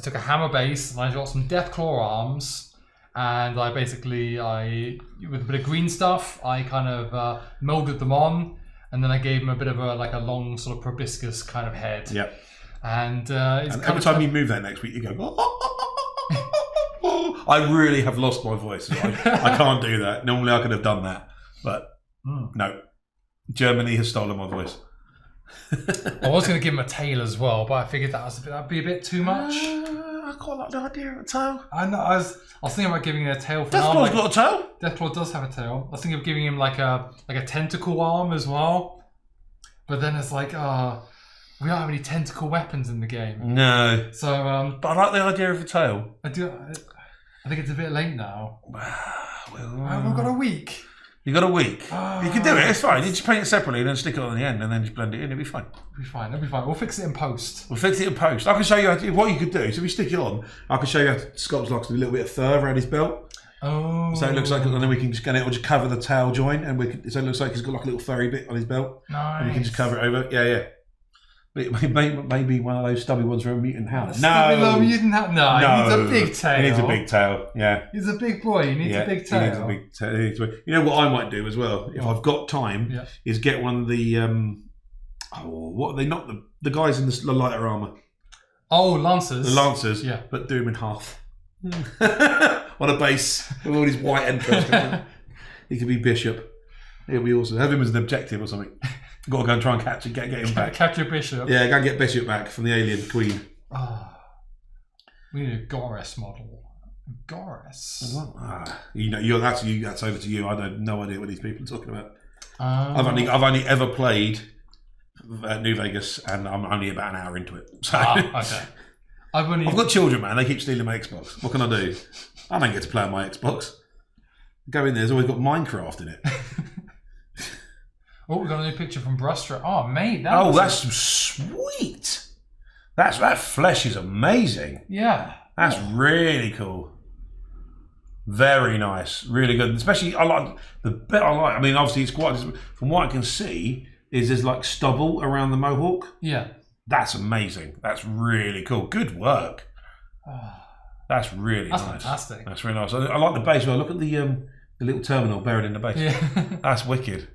took a hammer base and I got some Deathclaw arms, and I basically with a bit of green stuff I kind of molded them on, and then I gave them a bit of a long sort of proboscis kind of head. Yep. And every time you move that next week, you go. I really have lost my voice. I can't do that. Normally, I could have done that, but no. Germany has stolen my voice. I was going to give him a tail as well, but I figured that'd be a bit too much. I quite like the idea of a tail. I know. I was thinking about giving him a tail. Deathclaw's got a tail. Deathclaw does have a tail. I was thinking of giving him like a tentacle arm as well, but then it's like we don't have any tentacle weapons in the game. No. So, but I like the idea of a tail. I do. I think it's a bit late now. Well, we've got a week. You got a week. You can do it. It's fine. You just paint it separately and then stick it on the end and then just blend it in. It'll be fine. It'll be fine. We'll fix it in post. I can show you what you could do. So if you stick it on, I can show you how to sculpt like a little bit of fur around his belt. Oh. So it looks like, and then we can just we'll just cover the tail joint, and so it looks like he's got like a little furry bit on his belt. Nice. And we can just cover it over. Yeah. Maybe one of those stubby ones from a mutant hound. No, mutant hound. No, he needs a big tail. He needs a big tail. Yeah, he's a big boy. He needs a big tail. He needs a big tail. You know what I might do as well, if I've got time, is get one of the what are they? Not the guys in the lighter armor. Oh, lancers. The lancers. Yeah, but do them in half on a base with all these white entrails. He could be bishop. It'll be awesome. Have him as an objective or something. Got to go and try and get him back. Capture Bishop. Yeah, go and get Bishop back from the alien queen. We need a Goris model. Goris. That's over to you. I have no idea what these people are talking about. I've only ever played New Vegas, and I'm only about an hour into it. So okay. I've got children, man. They keep stealing my Xbox. What can I do? I don't get to play on my Xbox. Go in there. There's always got Minecraft in it. Oh, we got a new picture from Brustra. Oh, mate. That's sweet. That flesh is amazing. Yeah. That's really cool. Very nice. Really good. Especially, I like the bit I like. I mean, obviously, it's quite. From what I can see, there's like stubble around the mohawk. Yeah. That's amazing. That's really cool. Good work. That's really nice. Fantastic. That's really nice. I like the base. Well, look at the little terminal buried in the base. Yeah. That's wicked.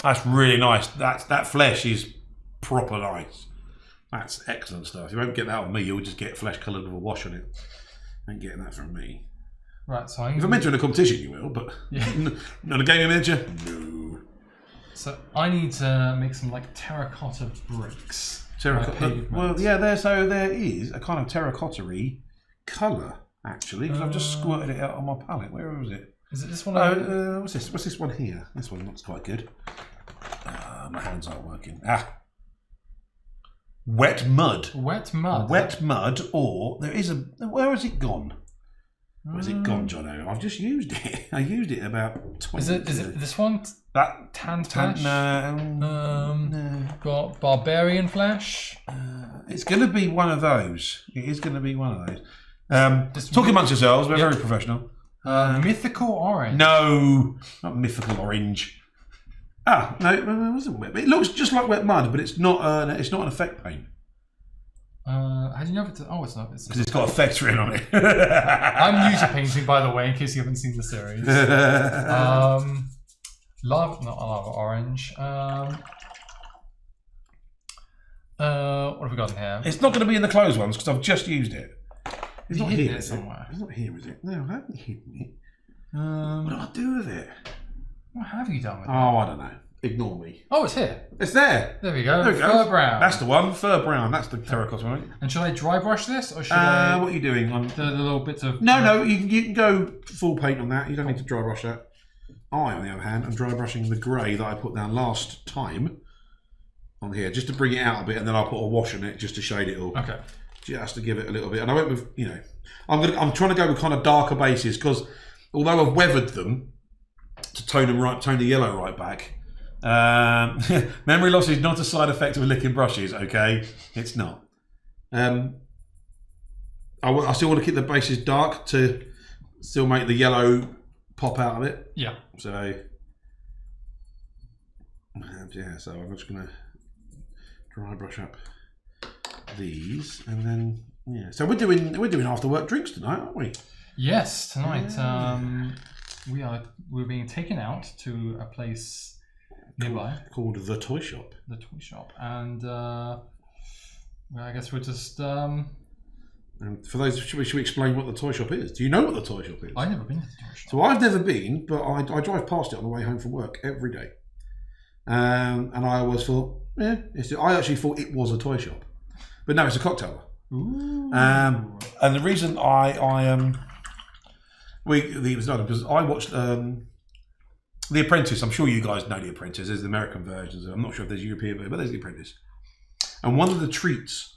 That's really nice. That flesh is proper nice. That's excellent stuff. You won't get that on me. You'll just get flesh coloured with a wash on it. Ain't getting that from me. Right. So if I'm entering a competition, you will. But not a game of miniature. No. So I need to make some like terracotta bricks. Terracotta. Well, yeah. There is a kind of terracotta-y colour actually, because I've just squirted it out on my palette. Where was it? Is it this one? What's this? What's this one here? This one looks quite good. My hands aren't working. Wet mud. Wet mud. Wet mud, or there is a. Where has it gone? Where has it gone, Jono? I've just used it. I used it about 20 Is it this one? That tan flesh? No. Got barbarian flesh. It's going to be one of those. It is going to be one of those. Talking amongst yourselves. We're very professional. Mythical orange. No, not mythical orange. No, it wasn't wet. It looks just like wet mud, but it's not. It's not an effect paint. How do you know if it's? Oh, it's not. Because it's got effects written on it. I'm new to painting, by the way, in case you haven't seen the series. Not lava orange. What have we got in here? It's not going to be in the closed ones because I've just used it. It's not here somewhere. It's not here, is it? No, I haven't hidden it. What do I do with it? What have you done with it? Oh, I don't know. ignore me. Oh, it's here. It's there. There we go. There we go. Fur brown. That's the one. Fur brown. That's the terracotta one. And should I dry brush this, or should I? What are you doing? The little bits of. No. You can go full paint on that. You don't need to dry brush that. I, on the other hand, am dry brushing the grey that I put down last time on here, just to bring it out a bit, and then I'll put a wash on it just to shade it all. Okay. Just to give it a little bit. And I went with, I'm trying to go with kind of darker bases because although I've weathered them to tone the yellow right back. Memory loss is not a side effect of licking brushes. Okay, it's not. I still want to keep the bases dark to still make the yellow pop out of it. Yeah. So so I'm just gonna dry brush up these, and then So we're doing after work drinks tonight, aren't we? Yes, tonight. We're being taken out to a place nearby called the Toy Shop. The Toy Shop, and I guess we're just. And for those, should we explain what the Toy Shop is? Do you know what the Toy Shop is? I've never been to the Toy Shop. So I've never been, but I drive past it on the way home from work every day. And I always thought, I actually thought it was a toy shop. But no, it's a cocktail bar. Ooh. And the reason it was not because I watched The Apprentice. I'm sure you guys know The Apprentice. There's the American versions. I'm not sure if there's European version, but there's The Apprentice. And one of the treats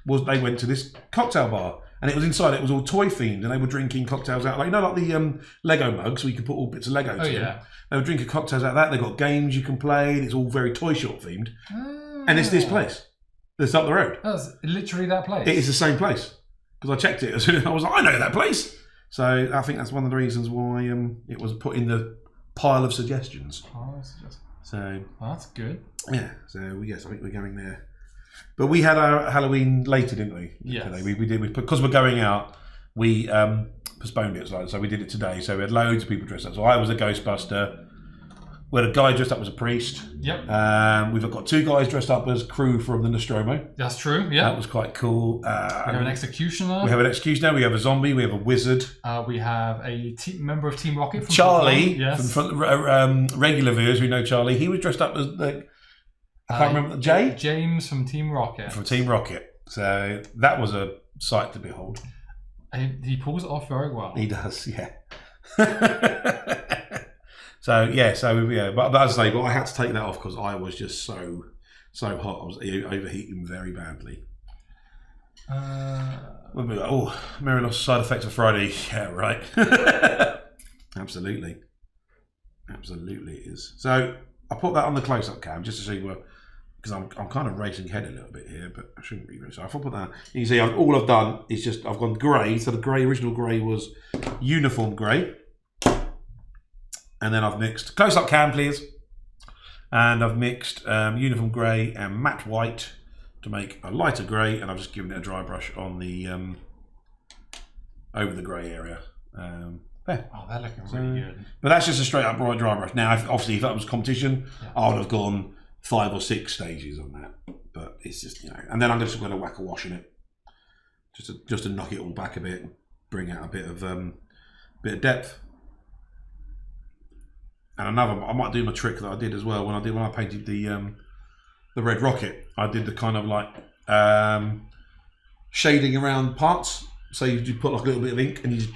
was they went to this cocktail bar, and it was inside. It was all toy themed, and they were drinking cocktails out like the Lego mugs, where you could put all bits of Legos in. Yeah. They were drinking cocktails out of that. They got games you can play. And it's all very toy shop themed, and it's this place that's up the road. That's literally that place. It is the same place because I checked it as soon as I was like, I know that place. So I think that's one of the reasons why it was put in the pile of suggestions. So that's good. Yeah. So yes, I think we're going there. But we had our Halloween later, didn't we? Yes. Today. We did because we're going out. We postponed it, so we did it today. So we had loads of people dressed up. So I was a Ghostbuster. We had a guy dressed up as a priest. Yep. We've got two guys dressed up as crew from the Nostromo. That's true. Yeah. That was quite cool. We have an executioner. We have an executioner. We have a zombie. We have a wizard. We have a member of Team Rocket. From Charlie. Yes. From regular viewers, we know Charlie. He was dressed up as I can't remember. James from Team Rocket. From Team Rocket. So that was a sight to behold. He pulls it off very well. He does, yeah. But as I say, but I had to take that off because I was just so hot. I was overheating very badly. Memory loss side effects of Friday. Yeah, right. Absolutely it is. So I put that on the close-up cam just to see because I'm kind of racing ahead a little bit here, but I shouldn't be. So if I put that, you can see all I've done is just I've gone grey. So the original grey was uniform grey, and then I've mixed close-up cam, please, and I've mixed uniform grey and matte white to make a lighter grey, and I've just given it a dry brush on the over the grey area. There. Oh, they're looking really good. But that's just a straight up dry brush. Now, if that was competition, I would have gone 5 or 6 stages on that. But it's just, and then I'm just going to whack a wash in it, just to knock it all back a bit, bring out a bit of depth. And I might do my trick that I did as well when I painted the Red Rocket. I did the kind of like shading around parts. So you just put like a little bit of ink and you just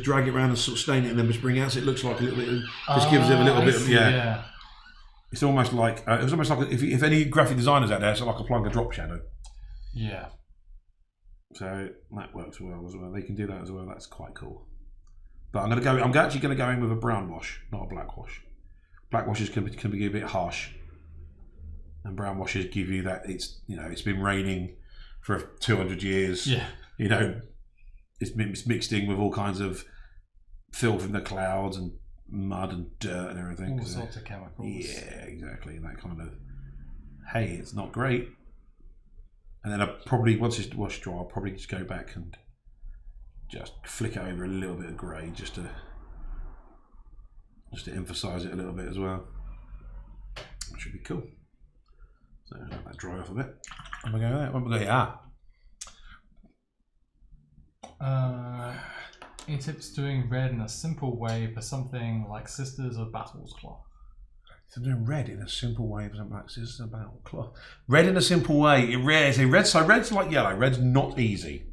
drag it around and sort of stain it and then just bring it out so it looks like a little bit. Just gives it a little bit of yeah. It's almost like if any graphic designers out there, it's like applying a drop shadow. Yeah. So that works well as well. They can do that as well. That's quite cool. But I'm actually going to go in with a brown wash, not a black wash. Black washes can be a bit harsh, and brown washes give you that. It's been raining for 200 years. Yeah. It's mixed in with all kinds of filth in the clouds and mud and dirt and everything. All sorts of chemicals. Yeah, exactly. And that kind of, hey, it's not great. And then once it's washed dry, I'll probably just go back and just flick it over a little bit of grey just to emphasise it a little bit as well. That should be cool. So let that dry off a bit. And we're going there. What we got here? Any tips doing red in a simple way for something like Sisters of Battle's Cloth? I'm doing red in a simple way. This is about cloth. Red in a simple way. So red's like yellow. Red's not easy.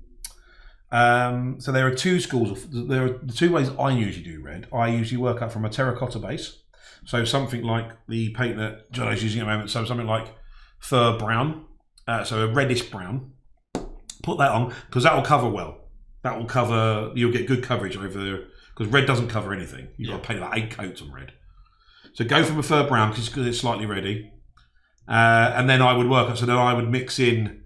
So there are two schools. There are the two ways I usually do red. I usually work up from a terracotta base. So something like the paint that Jono's using at the moment. So something like fur brown. So a reddish brown. Put that on because that will cover well. That will cover. You'll get good coverage over there because red doesn't cover anything. You've got to paint like 8 coats on red. So go from a fur brown because it's slightly reddy. And then I would work up. So then I would mix in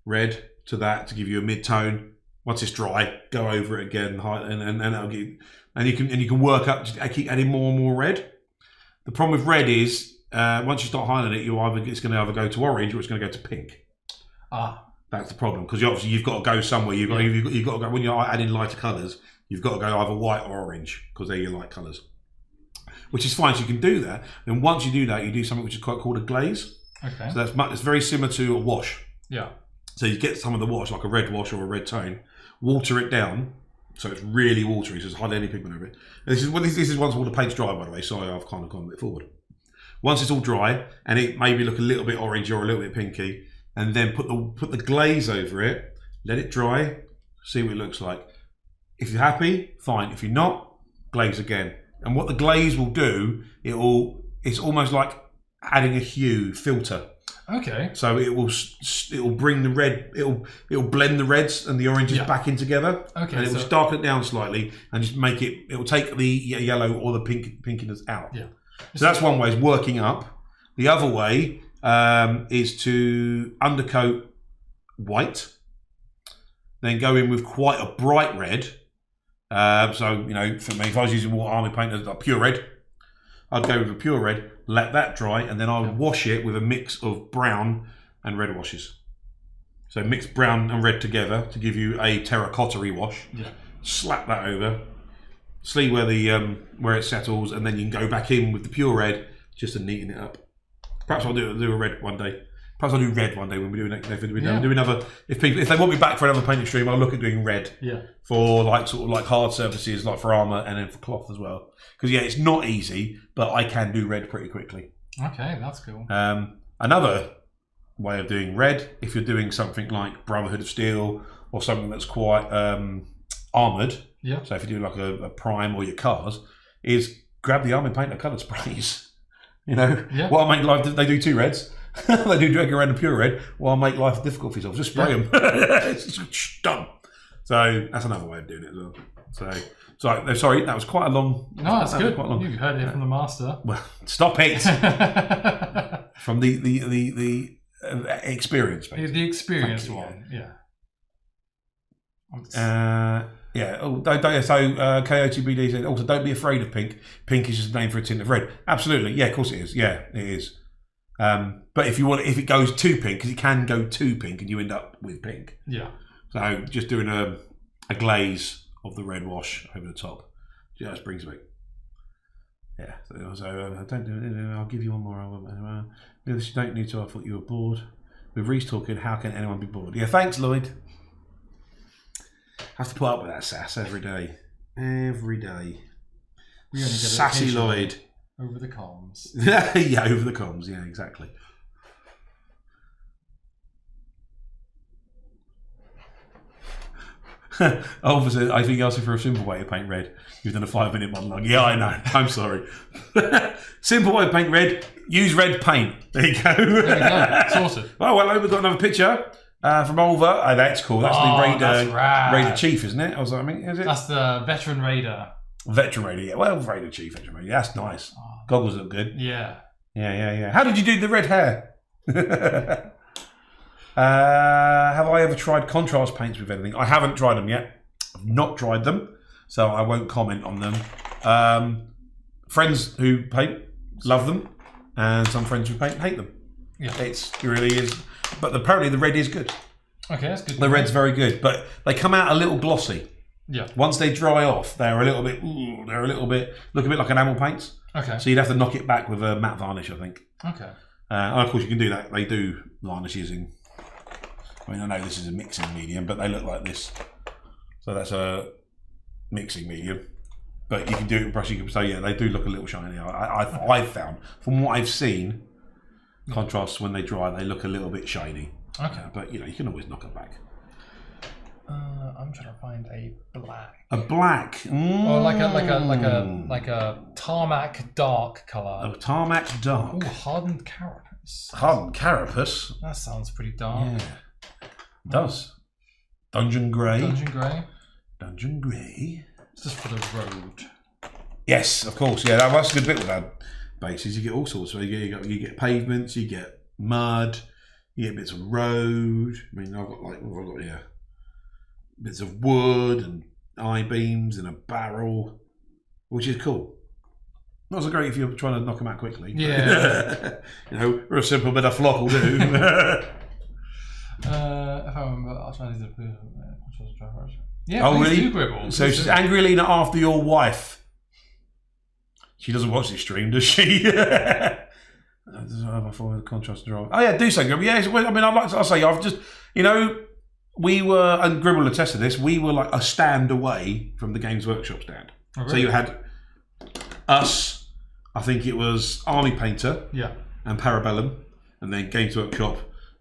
red to that to give you a mid-tone. Once it's dry, go over it again, and that'll give. And you can work up. Just keep adding more and more red. The problem with red is once you start highlighting it, it's going to either go to orange or it's going to go to pink. That's the problem because obviously you've got to go somewhere. You've got to go when you're adding lighter colours. You've got to go either white or orange because they're your light colours. Which is fine, so you can do that. Then once you do that, you do something which is quite called a glaze. Okay. So it's very similar to a wash. Yeah. So you get some of the wash, like a red wash or a red tone, water it down, so it's really watery, so there's hardly any pigment over it. And this is once all the paint's dry, by the way, so I've kind of gone a bit forward. Once it's all dry, and it maybe look a little bit orangey or a little bit pinky, and then put the glaze over it, let it dry, see what it looks like. If you're happy, fine. If you're not, glaze again. And what the glaze will do, it's almost like adding a hue filter. Okay. So it will bring the red, it'll blend the reds and the oranges back in together. Okay. And it will darken it down slightly and just make it will take the yellow or the pinkiness out. Yeah. So that's one way, is working up. The other way is to undercoat white, then go in with quite a bright red. So, for me, if I was using War Army paint, like pure red, I'd go with a pure red, let that dry, and then I would wash it with a mix of brown and red washes. So mix brown and red together to give you a terracotta-y wash. Yeah. Slap that over, see where it settles, and then you can go back in with the pure red just to neaten it up. Perhaps I'll do a red one day. Perhaps I'll do red one day when we do another. If they want me back for another painting stream, I'll look at doing red. Yeah. For sort of hard surfaces, like for armour, and then for cloth as well. Because it's not easy, but I can do red pretty quickly. Okay, that's cool. Another way of doing red, if you're doing something like Brotherhood of Steel or something that's quite armoured. Yeah. So if you do like a prime or your cars, is grab the army painter coloured sprays. Yeah. What I make life, they do 2 reds. They do regular red and pure red. Well, I'll make life difficult for yourself. Just spray them. It's just done. So that's another way of doing it as well. So sorry, that was quite a long. No, that's good. You heard it from the master. Well, stop it. From the experience, basically. The experienced one, yeah. Yeah. Oh, so KOTBD said also don't be afraid of pink. Pink is just a name for a tint of red. Absolutely, yeah, of course it is. Yeah, it is. But if it goes too pink, because it can go too pink, and you end up with pink. Yeah. So just doing a glaze of the red wash over the top just brings it back. Yeah. So don't do it. I'll give you one more. This you don't need to. I thought you were bored. With Rhys talking, how can anyone be bored? Yeah. Thanks, Lloyd. Have to put up with that sass every day. Every day. We only get Sassy Lloyd. Over the comms. Yeah, over the comms. Yeah, exactly. Obviously, I think you're asking for a simple way to paint red. You've done a 5-minute monologue. Yeah, I know. I'm sorry. Simple way to paint red. Use red paint. There you go. There you go. Sorted. Oh, well, we've got another picture from Olva. Oh, that's cool. That's the Raider Chief, isn't it? Is it? That's the Veteran Raider. Veteran Raider, yeah. Well, Raider Chief, Veteran Raider. That's nice. Goggles look good. Yeah. Yeah. How did you do the red hair? Have I ever tried contrast paints with anything? I haven't tried them yet. I've not tried them, so I won't comment on them. Friends who paint love them, and some friends who paint hate them. Yeah. It really is. But apparently the red is good. Okay, that's good. The red's very good, but they come out a little glossy. Yeah. Once they dry off, they're a little bit. Look a bit like enamel paints. Okay. So you'd have to knock it back with a matte varnish, I think. Okay. And of course you can do that. They do varnish using. I mean, I know this is a mixing medium, but they look like this. So that's a mixing medium. but you can do it with brush. So yeah, they do look a little shiny. I've found from what I've seen, contrasts when they dry, they look a little bit shiny. Okay, but you can always knock them back. I'm trying to find a black. A black, or like a tarmac dark color. A tarmac dark. Ooh, hardened carapace. Hardened carapace. That sounds pretty dark. Yeah, it does. Dungeon grey. Dungeon grey. Dungeon grey. It's just for the road. Yes, of course. Yeah, that's a good bit with that bases. You get all sorts. So you get pavements. You get mud. You get bits of road. I mean, I've got what have I got here? Bits of wood and I-beams and a barrel, which is cool. Not so great if you're trying to knock them out quickly. Yeah. Real simple bit of flock will do. If I remember, I'll try to do oh, really? Gribble. So she's angry Alina after your wife. She doesn't watch this stream, does she? Contrast draw. Oh yeah, do so, Gribble. Yeah, I mean, I'll say, I've just, we were, and Gribble attested this, we were like a stand away from the Games Workshop stand. Oh, really? So you had us, I think it was Army Painter, and Parabellum, and then Games Workshop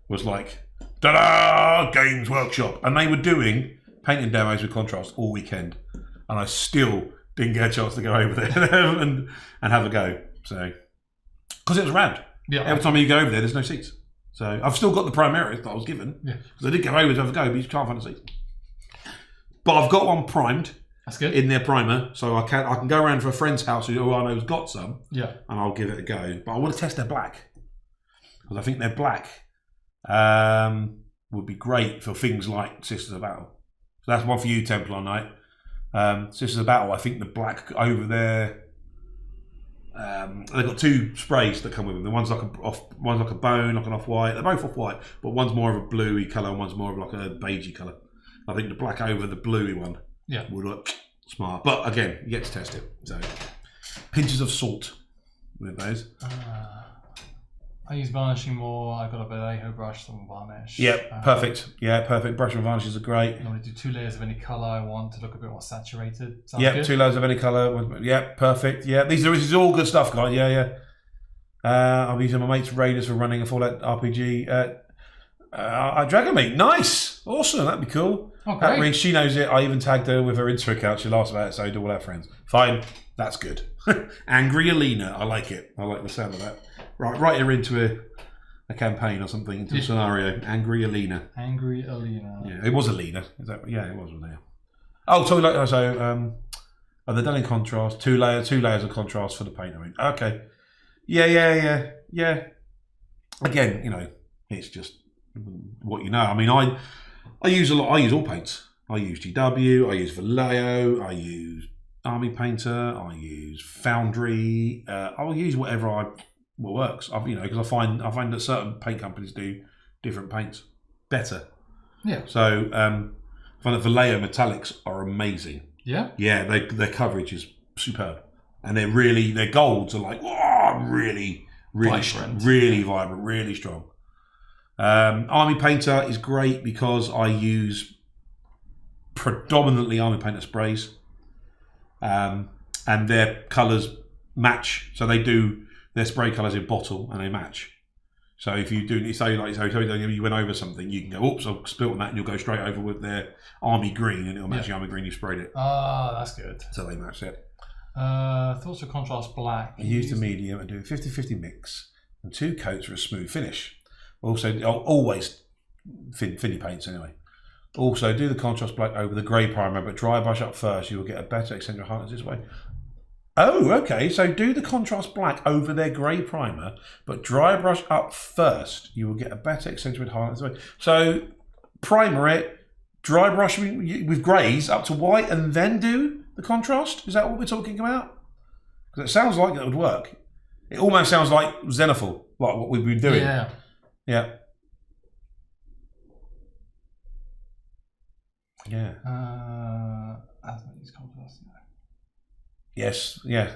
was like, ta-da, Games Workshop. And they were doing painting demos with contrast all weekend. And I still didn't get a chance to go over there and have a go. So, because it was rad. Yeah. Every time you go over there, there's no seats. So I've still got the Primaris that I was given. Yeah. Because I did go over to have a go, but you can't find a seat. But I've got one primed. That's good. In their primer, so I can go around to a friend's house who I know's got some. Yeah. And I'll give it a go. But I want to test their black. Because I think their black would be great for things like Sisters of Battle. So that's one for you, Templar Knight. Sisters of Battle, I think the black over there. They've got two sprays that come with them. The one's like a bone, like an off-white. They're both off-white, but one's more of a bluey colour and one's more of like a beigey colour. I think the black over the bluey one would look smart. But again, you get to test it. So pinches of salt with those. I use varnishing more. I've got a Vallejo brush, some varnish. Yep, perfect. Yeah, perfect. Brush and varnishes are great. I want to do 2 layers of any colour I want to look a bit more saturated. Yep, 2 layers of any colour. Yep, perfect. Yeah, this is all good stuff, guys. Yeah. I'm using my mate's Raiders for running a Fallout RPG. Dragon Meat, nice, awesome. That'd be cool. Okay. She knows it. I even tagged her with her Insta account. She laughs about it, so do all our friends. Fine, that's good. Angry Alina, I like it. I like the sound of that. Right, write her into a campaign or something, into a scenario. Angry Alina. Angry Alina. Yeah, it was Alina. Is that? Yeah, it was Alina. Oh, so they're done in contrast. 2 layers of contrast for the paint. I mean, okay. Yeah. Again, it's just what you know. I mean, I use a lot. I use all paints. I use GW. I use Vallejo. I use Army Painter. I use Foundry. I'll use whatever what works. Because I find that certain paint companies do different paints better. Yeah. So I find that Vallejo metallics are amazing. Yeah. Yeah, their coverage is superb, and their golds are like really vibrant, really strong. Army Painter is great because I use predominantly Army Painter sprays, and their colours match. So they do their spray colours in bottle and they match. So if you do, you went over something, you can go, oops, I've spilt on that, and you'll go straight over with their army green, and it'll match the army green you sprayed it. Ah, that's good. So they match it. Thoughts of contrast black. I use the medium and do a 50-50 mix and 2 coats for a smooth finish. Also, always thinny paints anyway. Also, do the contrast black over the grey primer, but dry brush up first. You will get a better eccentric hardness this way. Oh, okay. So do the contrast black over their grey primer, but dry brush up first. You will get a better eccentric hardness this way. So primer it, dry brush with greys up to white, and then do the contrast. Is that what we're talking about? Because it sounds like that would work. It almost sounds like Zenithal, like what we've been doing. Yeah. Yeah. Yes. Yeah.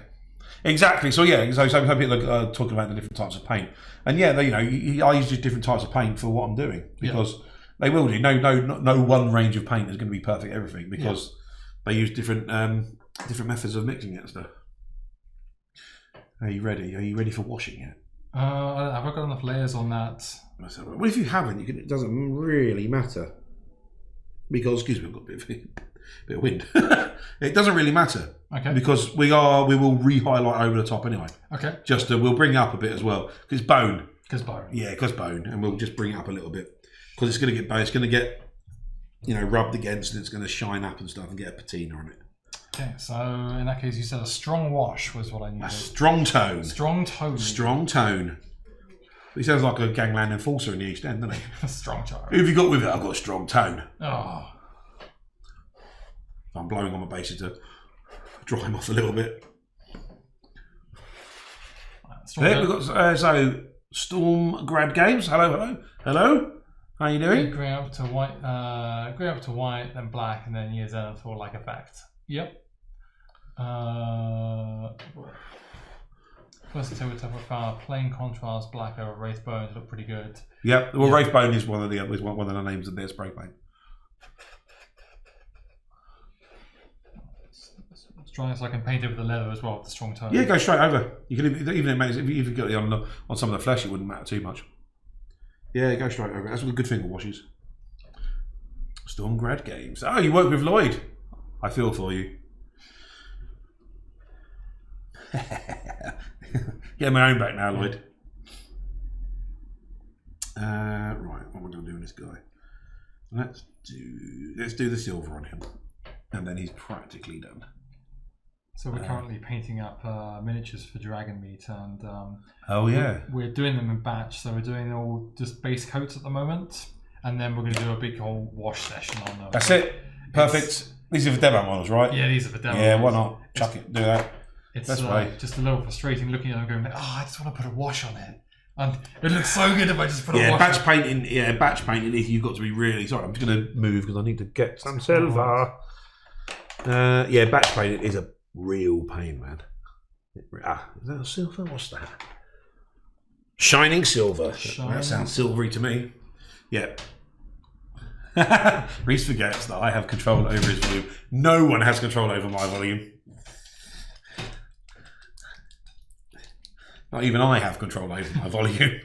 Exactly. So yeah. So some people are talking about the different types of paint, and yeah, I use just different types of paint for what I'm doing because they will do. No one range of paint is going to be perfect everything because they use different different methods of mixing it and stuff. Are you ready? Are you ready for washing it? Have I got enough layers on that? Well, if you haven't, it doesn't really matter. Because, excuse me, I've got a bit of wind. It doesn't really matter. Okay. Because we will re-highlight over the top anyway. Okay. We'll bring it up a bit as well. Because it's bone. Because bone. Yeah, because bone. And we'll just bring it up a little bit. Because it's going to get bone. It's going to get, rubbed against and it's going to shine up and stuff and get a patina on it. Okay, so in that case, you said a strong wash was what I needed. A strong tone. Strong tone. Strong tone. He sounds like a gangland enforcer in the East End, doesn't he? A strong tone. Who have you got with it? I've got a strong tone. Oh. I'm blowing on my bases to dry him off a little bit. We've got so Storm Grad Games. Hello. How you doing? Grey up to white, then black, and then years out for like effect. Yep. First tabletop profile, plain contrast, black over Wraith Bones look pretty good. Yep. Well, Wraith Bone is one of the names of their spray paint. It's dry, so I can paint it with the leather as well with the strong tone. Yeah, go straight over. You can even if you got it on some of the flesh, it wouldn't matter too much. Yeah, go straight over. That's a good thing with washes. Storm Grad Games. Oh, you work with Lloyd. I feel for you. Get my own back now, Lloyd. Right, what am I going to do with this guy? Let's do the silver on him, and then he's practically done. So we're currently painting up miniatures for Dragon Meat, and oh yeah, we're doing them in batch. So we're doing all just base coats at the moment, and then we're going to do a big whole wash session on them. That's it. Perfect. These are for demo models, right? Yeah, these are for demo. Yeah, why not? Chuck it. Do that. It's just a little frustrating looking at them going, I just want to put a wash on it. And it looks so good if I just put a wash batch painting. Yeah, batch painting. You've got to be really sorry. I'm just going to move because I need to get some silver. Yeah, batch painting is a real pain, man. Is that a silver? What's that? Shining silver. That sounds silvery to me. Yeah. Rhys forgets that I have control over his volume. No one has control over my volume. Not even I have control over my volume.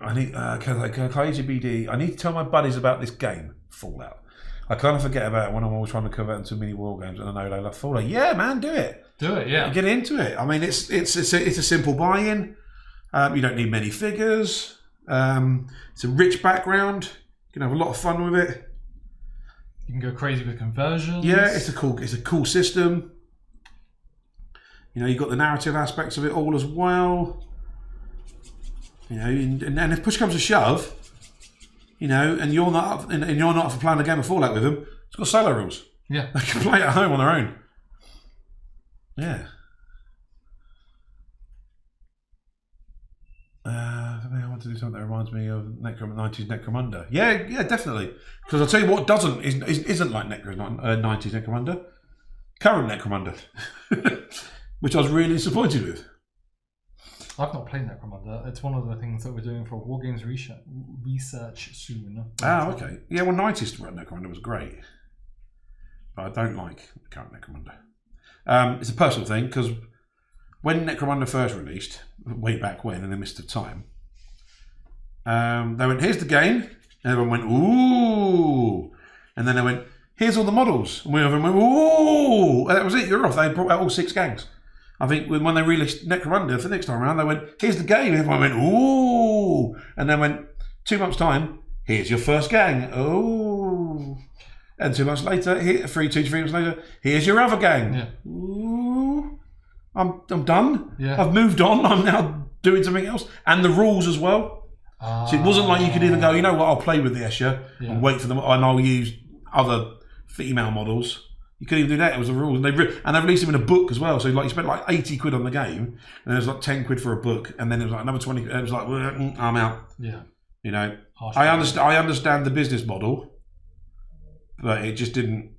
I need KGBD. I need to tell my buddies about this game, Fallout. I kind of forget about it when I'm always trying to convert into mini war games, and I know they love Fallout. Yeah, man, do it. Do it, yeah. Get into it. I mean, it's a simple buy-in. You don't need many figures. It's a rich background. You can have a lot of fun with it. You can go crazy with conversions. Yeah, it's a cool system. You've got the narrative aspects of it all as well. And if push comes to shove, and you're not up for playing a game of Fallout with them, it's got solo rules. Yeah, they can play it at home on their own. Yeah. I want to do something that reminds me of 90s Necromunda. Yeah, definitely. Because I'll tell you what isn't like 90s Necromunda. Current Necromunda. Which I was really disappointed with. I've not played Necromunda. It's one of the things that we're doing for War Games research soon. Ah, okay. Yeah, well, 90s Necromunda was great. But I don't like the current Necromunda. It's a personal thing, because when Necromunda first released, way back when, in the mist of time, they went, here's the game. And everyone went, ooh. And then they went, here's all the models. And we went, ooh. And that was it, you're off. They brought out all 6 gangs. I think when they released Necromunda for the next time around, they went, here's the game. And everyone went, ooh. And then went, 2 months' time, here's your first gang. Oh. And 2 months later, 2 to 3 months later, here's your other gang. Yeah. Ooh. I'm done. Yeah. I've moved on. I'm now doing something else. And the rules as well. So it wasn't like you could even go, you know what, I'll play with the Escher and wait for them, and I'll use other female models. You couldn't even do that. It was the rules, and they released them in a book as well. So like you spent like 80 quid on the game, and there was like 10 quid for a book, and then it was like another 20. It was like, I'm out. Yeah. I understand the business model, but it just didn't.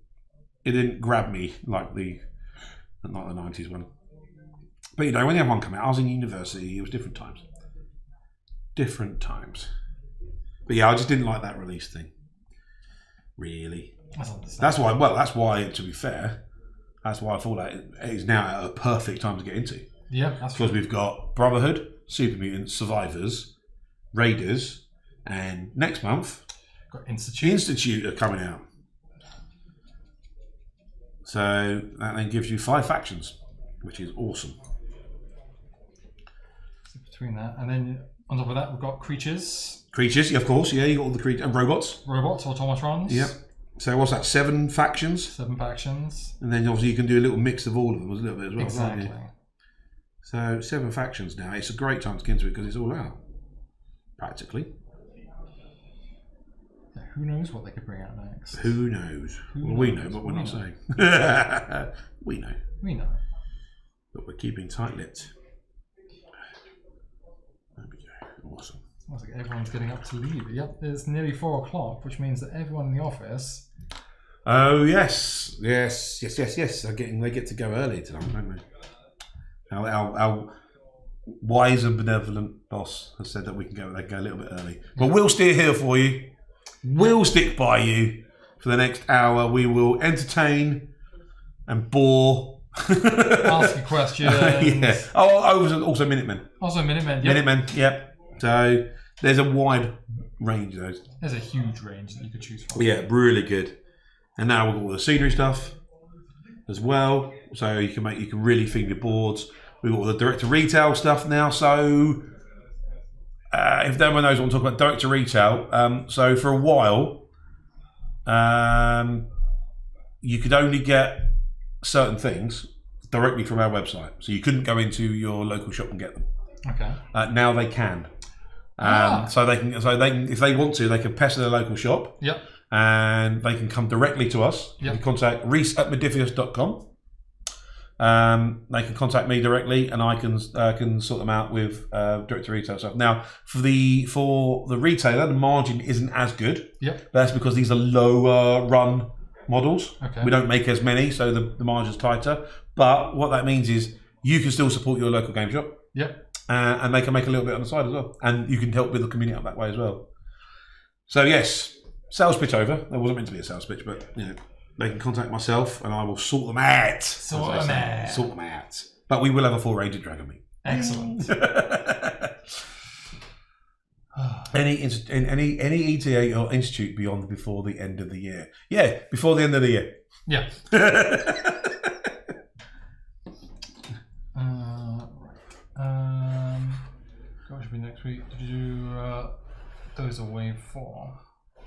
It didn't grab me like the 90s one. But when the other one came out, I was in university. It was different times. But yeah, I just didn't like that release thing. Really. That's why. Well, that's why. To be fair, that's why I thought that it is now a perfect time to get into. Yeah, that's because we've got Brotherhood, Super Mutants, Survivors, Raiders, and next month, got Institute are coming out. So that then gives you 5 factions, which is awesome. So between that, and then on top of that, we've got creatures. Creatures, of course. Yeah, you got all the creatures and robots. Robots, automatrons. Yep. So what's that? 7 factions. 7 factions. And then obviously you can do a little mix of all of them, a little bit as well. Exactly. Can't you? So 7 factions now. It's a great time to get into it because it's all out, practically. Yeah, who knows what they could bring out next? Who knows? We know, but we're not saying. We know. We know. But we're keeping tight-lipped. There we go. Awesome. Sounds like everyone's getting up to leave. Yep, it's nearly 4 o'clock, which means that everyone in the office. Oh yes. They get to go early tonight, don't they? Our wise and benevolent boss has said that we can go. They go a little bit early, but we'll stay here for you. We'll stick by you for the next hour. We will entertain and bore. Ask you questions. Yeah. Oh, also Minutemen. Also Minutemen. Yep. Minutemen. Yep. So there's a wide range of those. There's a huge range that you could choose from. Yeah, really good. And now we've got all the scenery stuff as well. So you can really theme your boards. We've got all the direct to retail stuff now. So if no one knows what I'm talking about, direct to retail. So for a while, you could only get certain things directly from our website. So you couldn't go into your local shop and get them. Okay. Now they can. So they can, if they want to, they can pester their local shop. Yep. And they can come directly to us. Yep. You can contact Rhys@Modiphius.com. They can contact me directly, and I can sort them out with direct to retail stuff. Now, for the retailer, the margin isn't as good. Yep. That's because these are lower run models. Okay. We don't make as many, so the margin's tighter. But what that means is you can still support your local game shop. Yep. And they can make a little bit on the side as well, and you can help with the community up that way as well. So yes, sales pitch over. There wasn't meant to be a sales pitch, but they can contact myself, and I will sort them out. Sort them out. But we will have a full rated dragon meat. Excellent. Any ETA or institute beyond before the end of the year? Yeah, before the end of the year. Yeah. What should be next week? Did you do those are wave 4?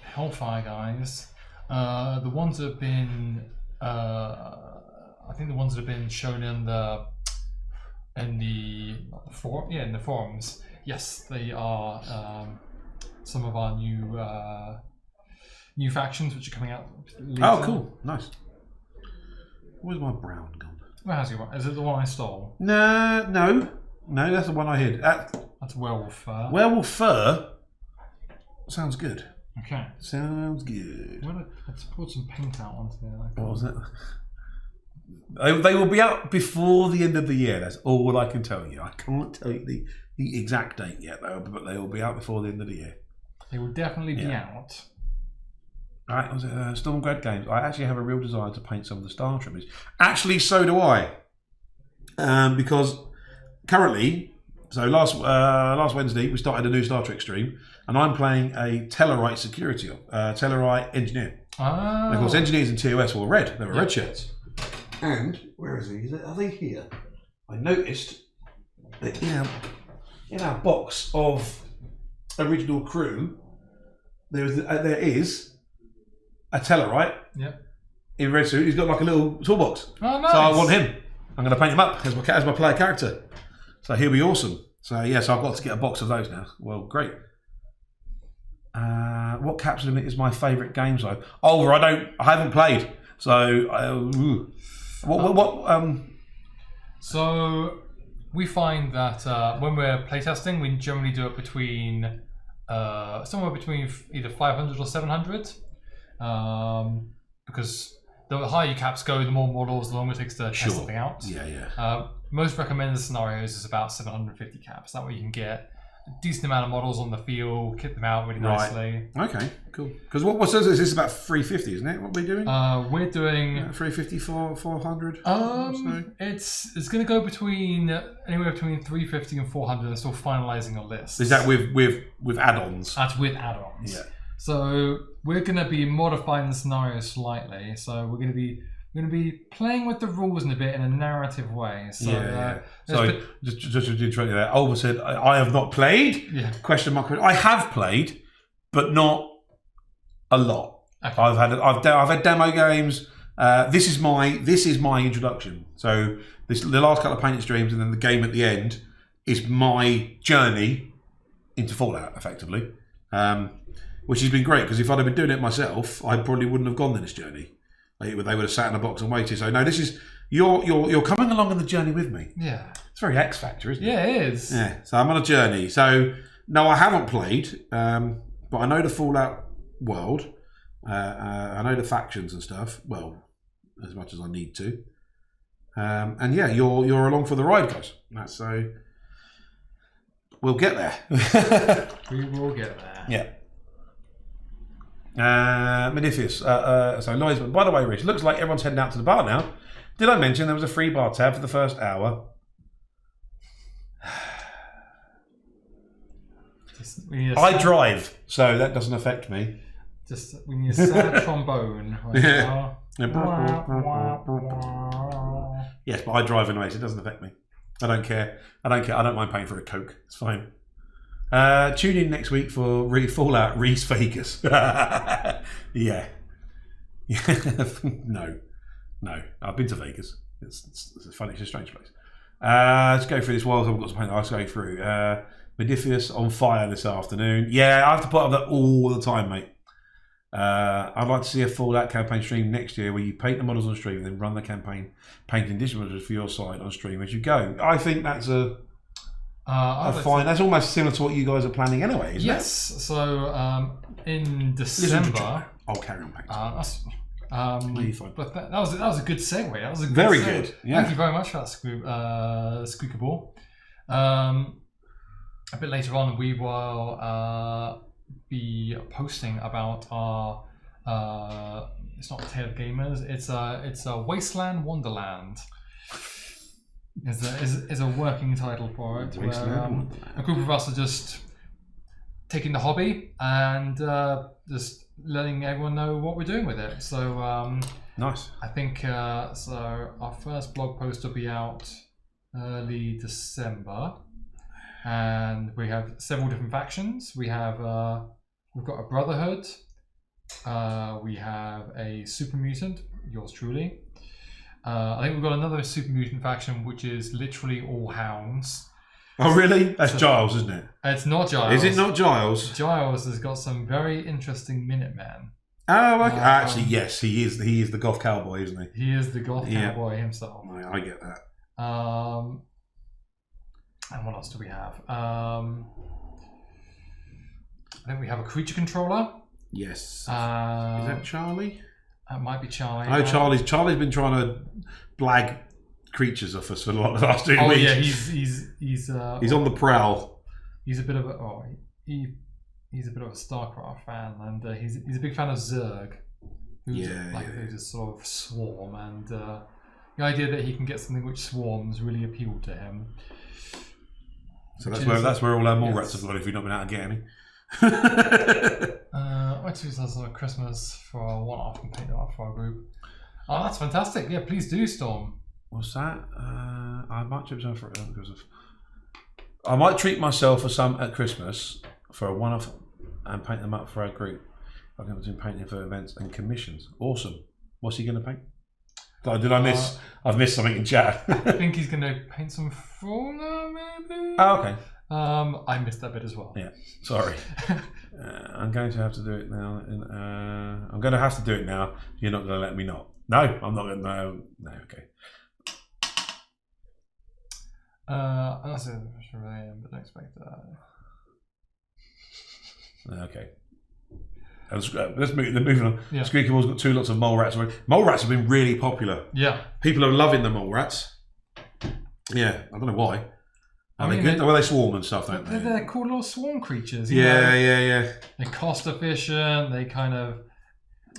Hellfire guys. The ones that have been, I think the ones that have been shown in the forums. Yes, they are some of our new factions which are coming out later. Oh, cool, nice. Where's my brown gone? Where has it gone? Is it the one I stole? No, that's the one I hid. That's werewolf fur. Werewolf fur sounds good. Okay. Sounds good. Let's put some paint out onto there. What was it? They will be out before the end of the year. That's all I can tell you. I can't tell you the exact date yet, though, but they will be out before the end of the year. They will definitely be out. Right, was it Stormgrad Games? I actually have a real desire to paint some of the Star Troopers. Actually, so do I. Because currently, so last Wednesday, we started a new Star Trek stream, and I'm playing a Tellarite security, Tellarite engineer. Oh. And of course, engineers in TOS were red. They were red shirts. And where is he? Are they here? I noticed that in our box of original crew, there is a Tellarite in red suit. He's got like a little toolbox. Oh, nice. So I want him. I'm going to paint him up as my player character. So he'll be awesome. So yes, I've got to get a box of those now. Well, great. What Caps Limit is my favourite game zone? I haven't played. So So we find that when we're playtesting, we generally do it between somewhere between either 500 or 700, because the higher your caps go, the more models, the longer it takes to test something out. Yeah. Most recommended scenarios is about 750 caps. That way you can get decent amount of models on the field, kit them out really nicely. Okay, cool. Because what says is this about 350, isn't it? What we're doing? We're doing 350, 400. It's going to go between anywhere between 350 and 400, and still finalising a list. Is that with add-ons? That's with add-ons. Yeah. So we're going to be modifying the scenario slightly. So we're going to be playing with the rules in a bit in a narrative way. So so just to interrupt you there, Olva said, "I have not played." Yeah. Question mark. I have played, but not a lot. Okay. I've had demo games. This is my introduction. So the last couple of painted streams and then the game at the end is my journey into Fallout, effectively, which has been great because if I'd have been doing it myself, I probably wouldn't have gone on this journey. They would have sat in a box and waited. So no, this is you're coming along on the journey with me. Yeah, it's very X Factor, isn't it? Yeah, it is. Yeah, so I'm on a journey. So no, I haven't played, but I know the Fallout world. I know the factions and stuff. Well, as much as I need to. And yeah, you're along for the ride, guys. That's so. We'll get there. We will get there. Yeah. Modiphius. So Lloyd's. By the way, Rhys, looks like everyone's heading out to the bar now. Did I mention there was a free bar tab for the first hour? I drive, so that doesn't affect me. We need a sad trombone. Right now. Yes, but I drive anyway, so it doesn't affect me. I don't care. I don't mind paying for a Coke. It's fine. Tune in next week for Fallout Rhys Vegas. Yeah. No. I've been to Vegas. It's a funny, it's a strange place. Let's go through this while I've got some paint. Let's go through. Modiphius on fire this afternoon. Yeah, I have to put up that all the time, mate. I'd like to see a Fallout campaign stream next year where you paint the models on stream and then run the campaign painting additional models for your site on stream as you go. I think that's fine. That's almost similar to what you guys are planning anyway, isn't it? Yes. So in December, I'll carry on painting. But that was a good segue. That was a good very segue. good. Yeah. Thank you very much for that, Squeaker Ball. A bit later on, we will be posting about our. It's not Tale of Gamers. It's a Wasteland Wonderland. Is a working title for it. Where, a group of us are just taking the hobby and just letting everyone know what we're doing with it. So nice. I think so. Our first blog post will be out early December, and we have several different factions. We've got a Brotherhood. We have a Super Mutant. Yours truly. I think we've got another Super Mutant faction, which is literally all hounds. Oh, really? That's Giles, isn't it? It's not Giles. Is it not Giles? Giles has got some very interesting Minutemen. Oh, okay. Actually, yes, he is. He is the goth cowboy, isn't he? He is the goth cowboy himself. I get that. And what else do we have? I think we have a creature controller. Yes. Is that Charlie? That might be Charlie. I know Charlie's been trying to blag creatures off us for the last 2 weeks. Oh yeah, he's on the prowl. He's a bit of a he's a bit of a StarCraft fan, and he's a big fan of Zerg. Who's a sort of swarm, and the idea that he can get something which swarms really appealed to him. So that's where all our mole rats have gone if we've not been able to get any. I choose as a Christmas for a one-off and paint it up for our group. Oh, that's fantastic! Yeah, please do, Storm. What's that? I might trip some for it because of. I might treat myself for some at Christmas for a one-off and paint them up for our group. I'm going to do painting for events and commissions. Awesome. What's he going to paint? Did I miss? I've missed something in chat. I think he's going to paint some fauna, maybe. Oh, okay. I missed that bit as well. Yeah, sorry. I'm going to have to do it now. I'm going to have to do it now. You're not going to let me not. No, I'm not going to. No, okay. I also really am, but don't expect that. Okay. Let's moving on. Yeah. Squeaky Ball's got 2 lots of mole rats. Mole rats have been really popular. Yeah. People are loving the mole rats. Yeah, I don't know why. Are they good? Well, they swarm and stuff, don't they? They're cool little swarm creatures. Yeah. They're cost efficient. They kind of.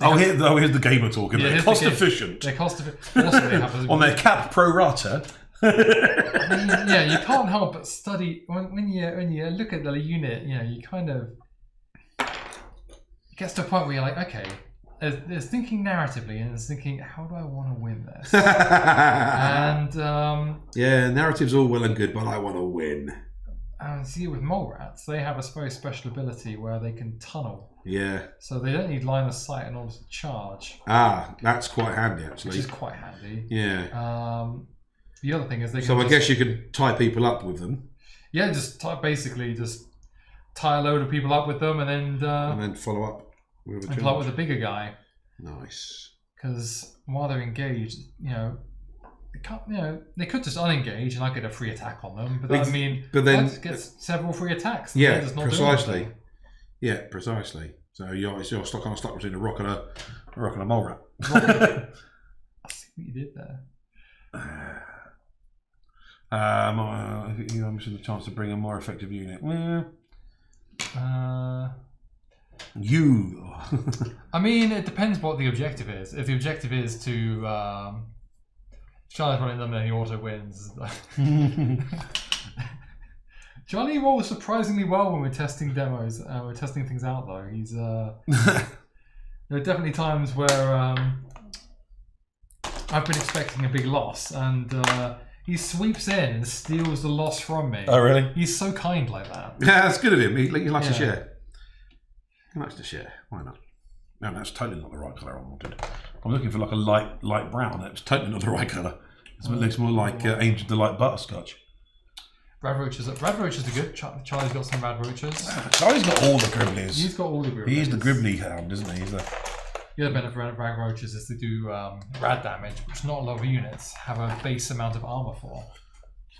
Here's the gamer talking. Yeah, they're cost efficient. They're cost efficient. Also, they have on their cap pro rata. I mean, yeah, you can't help but study when you look at the unit. You kind of it gets to a point where you're like, okay, there's thinking narratively and there's thinking, how do I want to win this? And narrative's all well and good, but I want to win. And see, with mole rats, they have a very special ability where they can tunnel. Yeah. So they don't need line of sight in order to charge. Ah, that's quite handy actually. Which is quite handy. Yeah. The other thing is they can. So I guess you can tie people up with them. Yeah, just tie a load of people up with them, and then follow up with the bigger guy. Nice. Because while they're engaged, they can't. They could just unengage, and I get a free attack on them. But that then gets several free attacks. Yeah, precisely. Yeah, precisely. So you're kind of stuck between a rock and a mole rat. I see what you did there. I'm missing the chance to bring a more effective unit. You. I mean, it depends what the objective is. If the objective is to Charlie's running them, then he auto wins. Charlie rolls surprisingly well when we're testing demos. We're testing things out, though. He's there are definitely times where I've been expecting a big loss, and he sweeps in and steals the loss from me. Oh, really? He's so kind like that. Yeah, that's good of him. He likes to share. He likes to share. Why not? No, that's totally not the right colour I wanted. I'm looking for like a light brown. That's totally not the right colour. It looks more like Angel Delight butterscotch. Rad roaches are good. Charlie's got some rad roaches. Charlie's got all the gribblies. He's got all the gribblies. He's the gribbly hound, isn't he? The other benefit of rad roaches is they do rad damage, which not a lot of units have a base amount of armour for.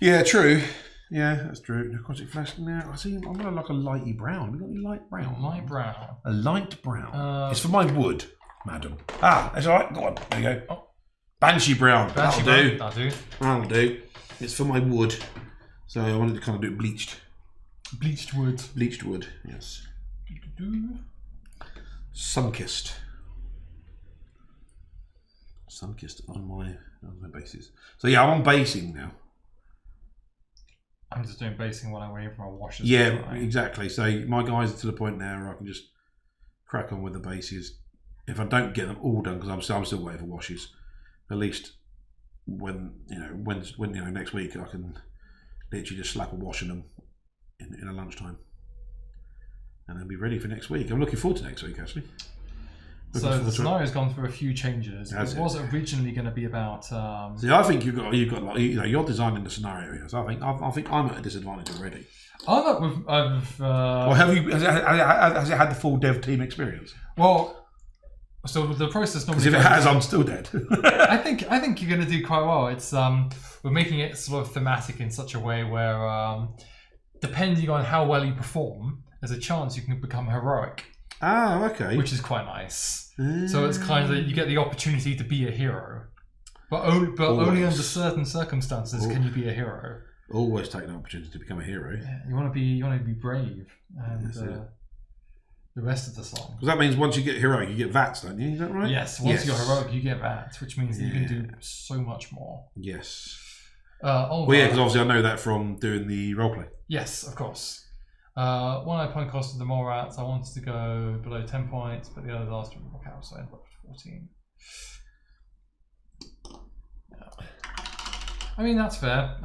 Yeah, true. Yeah, that's true. Necrotic flesh. Now I see. I'm gonna like a lighty brown. Have we got any light brown? Light brown. A light brown. It's for my wood, madam. Ah, that's all right. Go on. There you go. Oh. Banshee brown. That'll do. That'll do. It's for my wood. So I wanted to kind of do it bleached. Bleached wood. Bleached wood. Yes. Sunkissed. Sunkissed on my bases. So yeah, I'm on basing now. I'm just doing basing while I'm waiting for my washers. Yeah, exactly. So my guys are to the point now where I can just crack on with the bases. If I don't get them all done, because I'm still waiting for washes, at least when next week I can literally just slap a wash in them in a lunchtime, and then be ready for next week. I'm looking forward to next week actually. So the scenario's gone through a few changes. It was originally going to be about. See, I think you've got like, you're designing the scenario here, so I think I'm at a disadvantage already. Oh look, well, has it had the full dev team experience? Well, so the process normally. Because if it has, I'm still dead. I think you're going to do quite well. It's we're making it sort of thematic in such a way where depending on how well you perform, there's a chance you can become heroic. Ah, okay. Which is quite nice. So it's kind of you get the opportunity to be a hero, but only under certain circumstances can you be a hero. Always take the opportunity to become a hero. Yeah, you want to be brave, and the rest of the song. Because that means once you get heroic, you get VATs, don't you? Is that right? Yes. Once you're heroic, you get VATs, which means that you can do so much more. Yes. Well, yeah, because obviously I know that from doing the roleplay. Yes, of course. One I point cost of the more rats, I wanted to go below 10 points, but the others asked to work out, so I ended up with 14. Yeah. I mean, that's fair.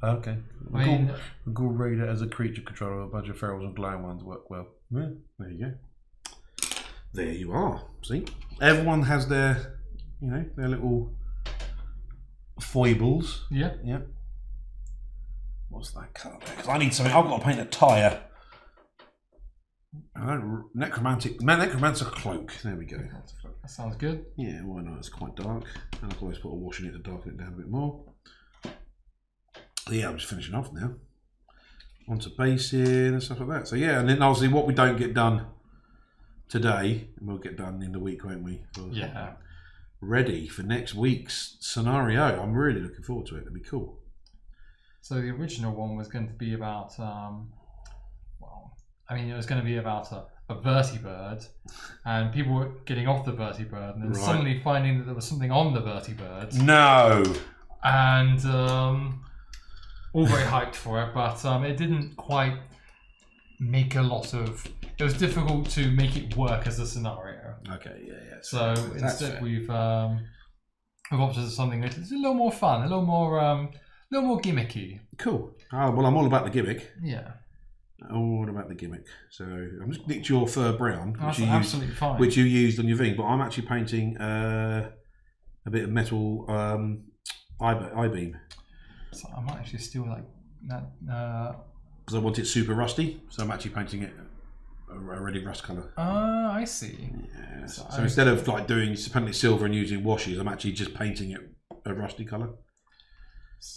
Okay. A Ghoul Raider as a creature controller, a bunch of ferals and glowing ones work well. Yeah, there you go. There you are. See? Everyone has their little foibles. Yeah. Yeah. What's that colour there? Because I need something. I've got to paint a tyre. Necromancer cloak. There we go. That sounds good. Yeah, why not? It's quite dark. And I can always put a wash in it to darken it down a bit more. Yeah, I'm just finishing off now. Onto basing and stuff like that. So yeah, and then obviously what we don't get done today, we'll get done in the week, won't we? Yeah. ready for next week's scenario. I'm really looking forward to it. It'll be cool. So the original one was going to be about, it was going to be about a vertibird, and people were getting off the vertibird, and then suddenly finding that there was something on the vertibird. No. And all very hyped for it, but it didn't quite make a lot of. It was difficult to make it work as a scenario. Okay, yeah. So instead, we've opted for something that's a little more fun, a little more gimmicky. Cool. Oh, well, I'm all about the gimmick. Yeah. All about the gimmick. So I'm just nicked your fur brown, which you used on your thing, but I'm actually painting a bit of metal I-beam. So I might actually still like that. Because I want it super rusty, so I'm actually painting it a ready rust colour. I see. Yeah. So instead of like doing painting it silver and using washes, I'm actually just painting it a rusty colour.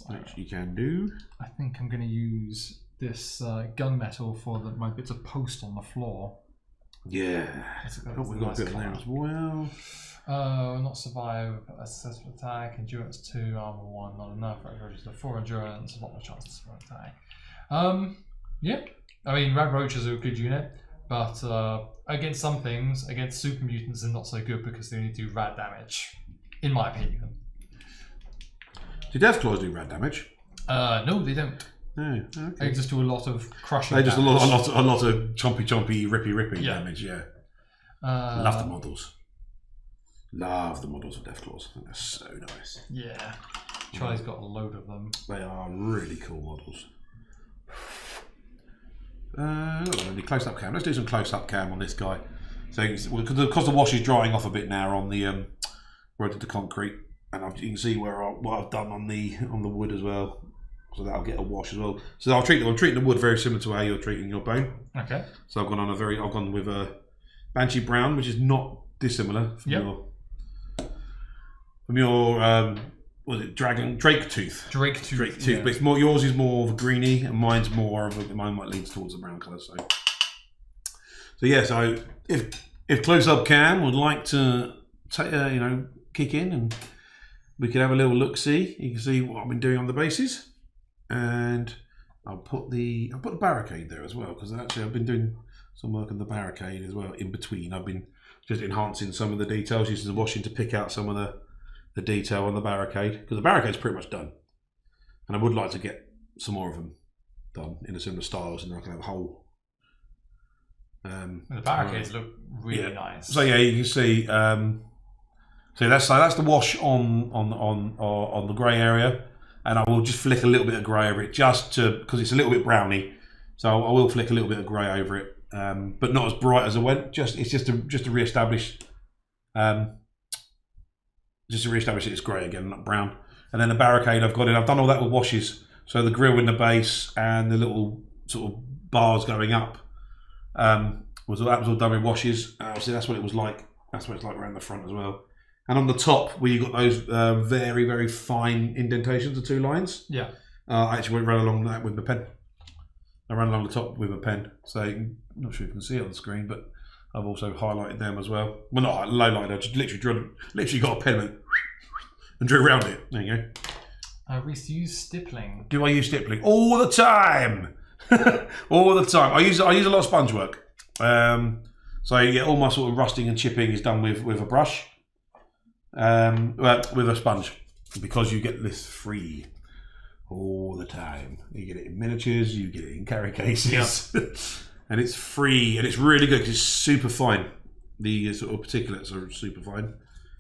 Which you can do. I think I'm going to use this gunmetal for my bits of post on the floor. Yeah. We've got a bit in there as well. Not survive, a successful attack, endurance 2, armor 1, not enough, register 4 endurance, a lot of chance to survive attack. Yeah. I mean, Rad Roaches are a good unit, but against some things, against super mutants, they're not so good because they only do rad damage, in my opinion. Do Deathclaws do rad damage? No, they don't. No, okay. They just do a lot of crushing. They just a lot of chompy, rippy damage. Yeah. Love the models. Love the models of Deathclaws. I think they're so nice. Yeah. Charlie's got a load of them. They are really cool models. Close-up cam. Let's do some close-up cam on this guy. So because the wash is drying off a bit now on the road to the concrete, and you can see what I've done on the wood as well. So that'll get a wash as well. So I'm treating the wood very similar to how you're treating your bone. Okay. So I've gone with a Banshee Brown, which is not dissimilar from your Drake Tooth. Drake Tooth. Yeah. But it's more, yours is more of a greeny, and mine might lean towards a brown colour. So if close-up cam would like to kick in, and we could have a little look-see. You can see what I've been doing on the bases. And I'll put the barricade there as well, because actually I've been doing some work on the barricade as well in between. I've been just enhancing some of the details, using the washing to pick out some of the detail on the barricade, because the barricade's pretty much done. And I would like to get some more of them done in a similar style, so I can have a whole. The barricades look really nice. So yeah, you can see. So that's the wash on the grey area. And I will just flick a little bit of grey over it, because it's a little bit browny. So I will flick a little bit of grey over it, but not as bright as I went. It's just to re-establish, it's grey again, not brown. And then the barricade I've done all that with washes. So the grill in the base and the little sort of bars going up, that was all done with washes. So that's what it was like. That's what it's like around the front as well. And on the top, where you've got those very, very fine indentations of 2 lines. Yeah. I actually ran along that with my pen. I ran along the top with a pen. So I'm not sure if you can see it on the screen, but I've also highlighted them as well. Well, not low light. I just literally got a pen and drew around it. There you go. Rhys, do you use stippling? Do I use stippling? All the time. All the time. I use a lot of sponge work. So yeah, all my sort of rusting and chipping is done with a brush. With a sponge, because you get this free all the time. You get it in miniatures, you get it in carry cases, and it's free, and it's really good because it's super fine. The sort of particulates are super fine,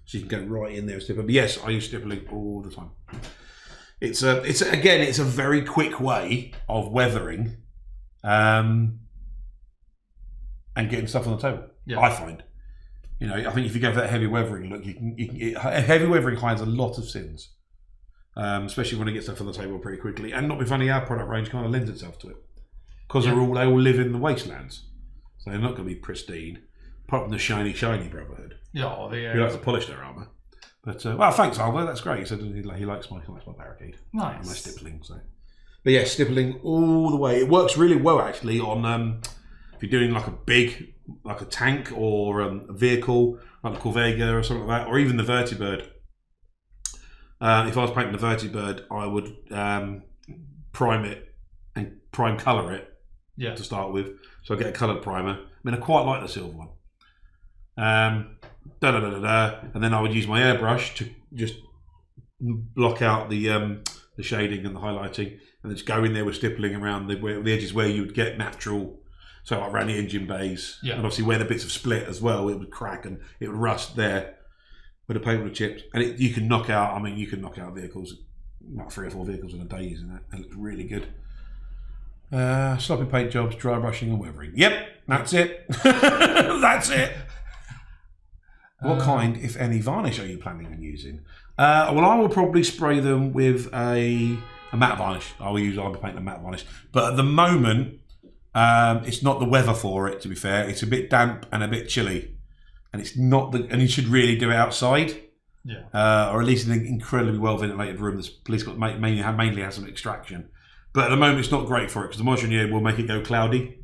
so you can go right in there and stipple. But yes, I use stippling all the time. It's a very quick way of weathering, and getting stuff on the table. Yeah. I find. I think if you go for that heavy weathering look, heavy weathering hides a lot of sins, especially when it gets stuff on the table pretty quickly. And not be funny, our product range kind of lends itself to it, because they all live in the wastelands, so they're not going to be pristine, apart from the shiny brotherhood. Yeah, who like to polish their armour. But thanks, Alva. That's great. He said he likes my barricade. Nice. And my stippling. So, but yeah, stippling all the way. It works really well actually on if you're doing like a tank or a vehicle, like the Corvega or something like that, or even the Vertibird. If I was painting the Vertibird, I would prime it and prime colour it to start with. So I get a coloured primer. I mean, I quite like the silver one. And then I would use my airbrush to just block out the shading and the highlighting, and just go in there with stippling around the edges where you would get natural, so like around the engine bays, and obviously where the bits have split as well, it would crack and it would rust there where the paint would have chipped. And you can knock out, vehicles, about 3 or 4 vehicles in a day using that. It looks really good. Sloppy paint jobs, dry brushing and weathering. Yep, that's it. That's it. What kind, if any, varnish are you planning on using? Well, I will probably spray them with a matte varnish. I'll be painting a matte varnish. But at the moment, it's not the weather for it, to be fair. It's a bit damp and a bit chilly. And it's not and you should really do it outside. Yeah. Or at least in an incredibly well ventilated room that's at least got mainly has some extraction. But at the moment, it's not great for it because the moisture in the air will make it go cloudy.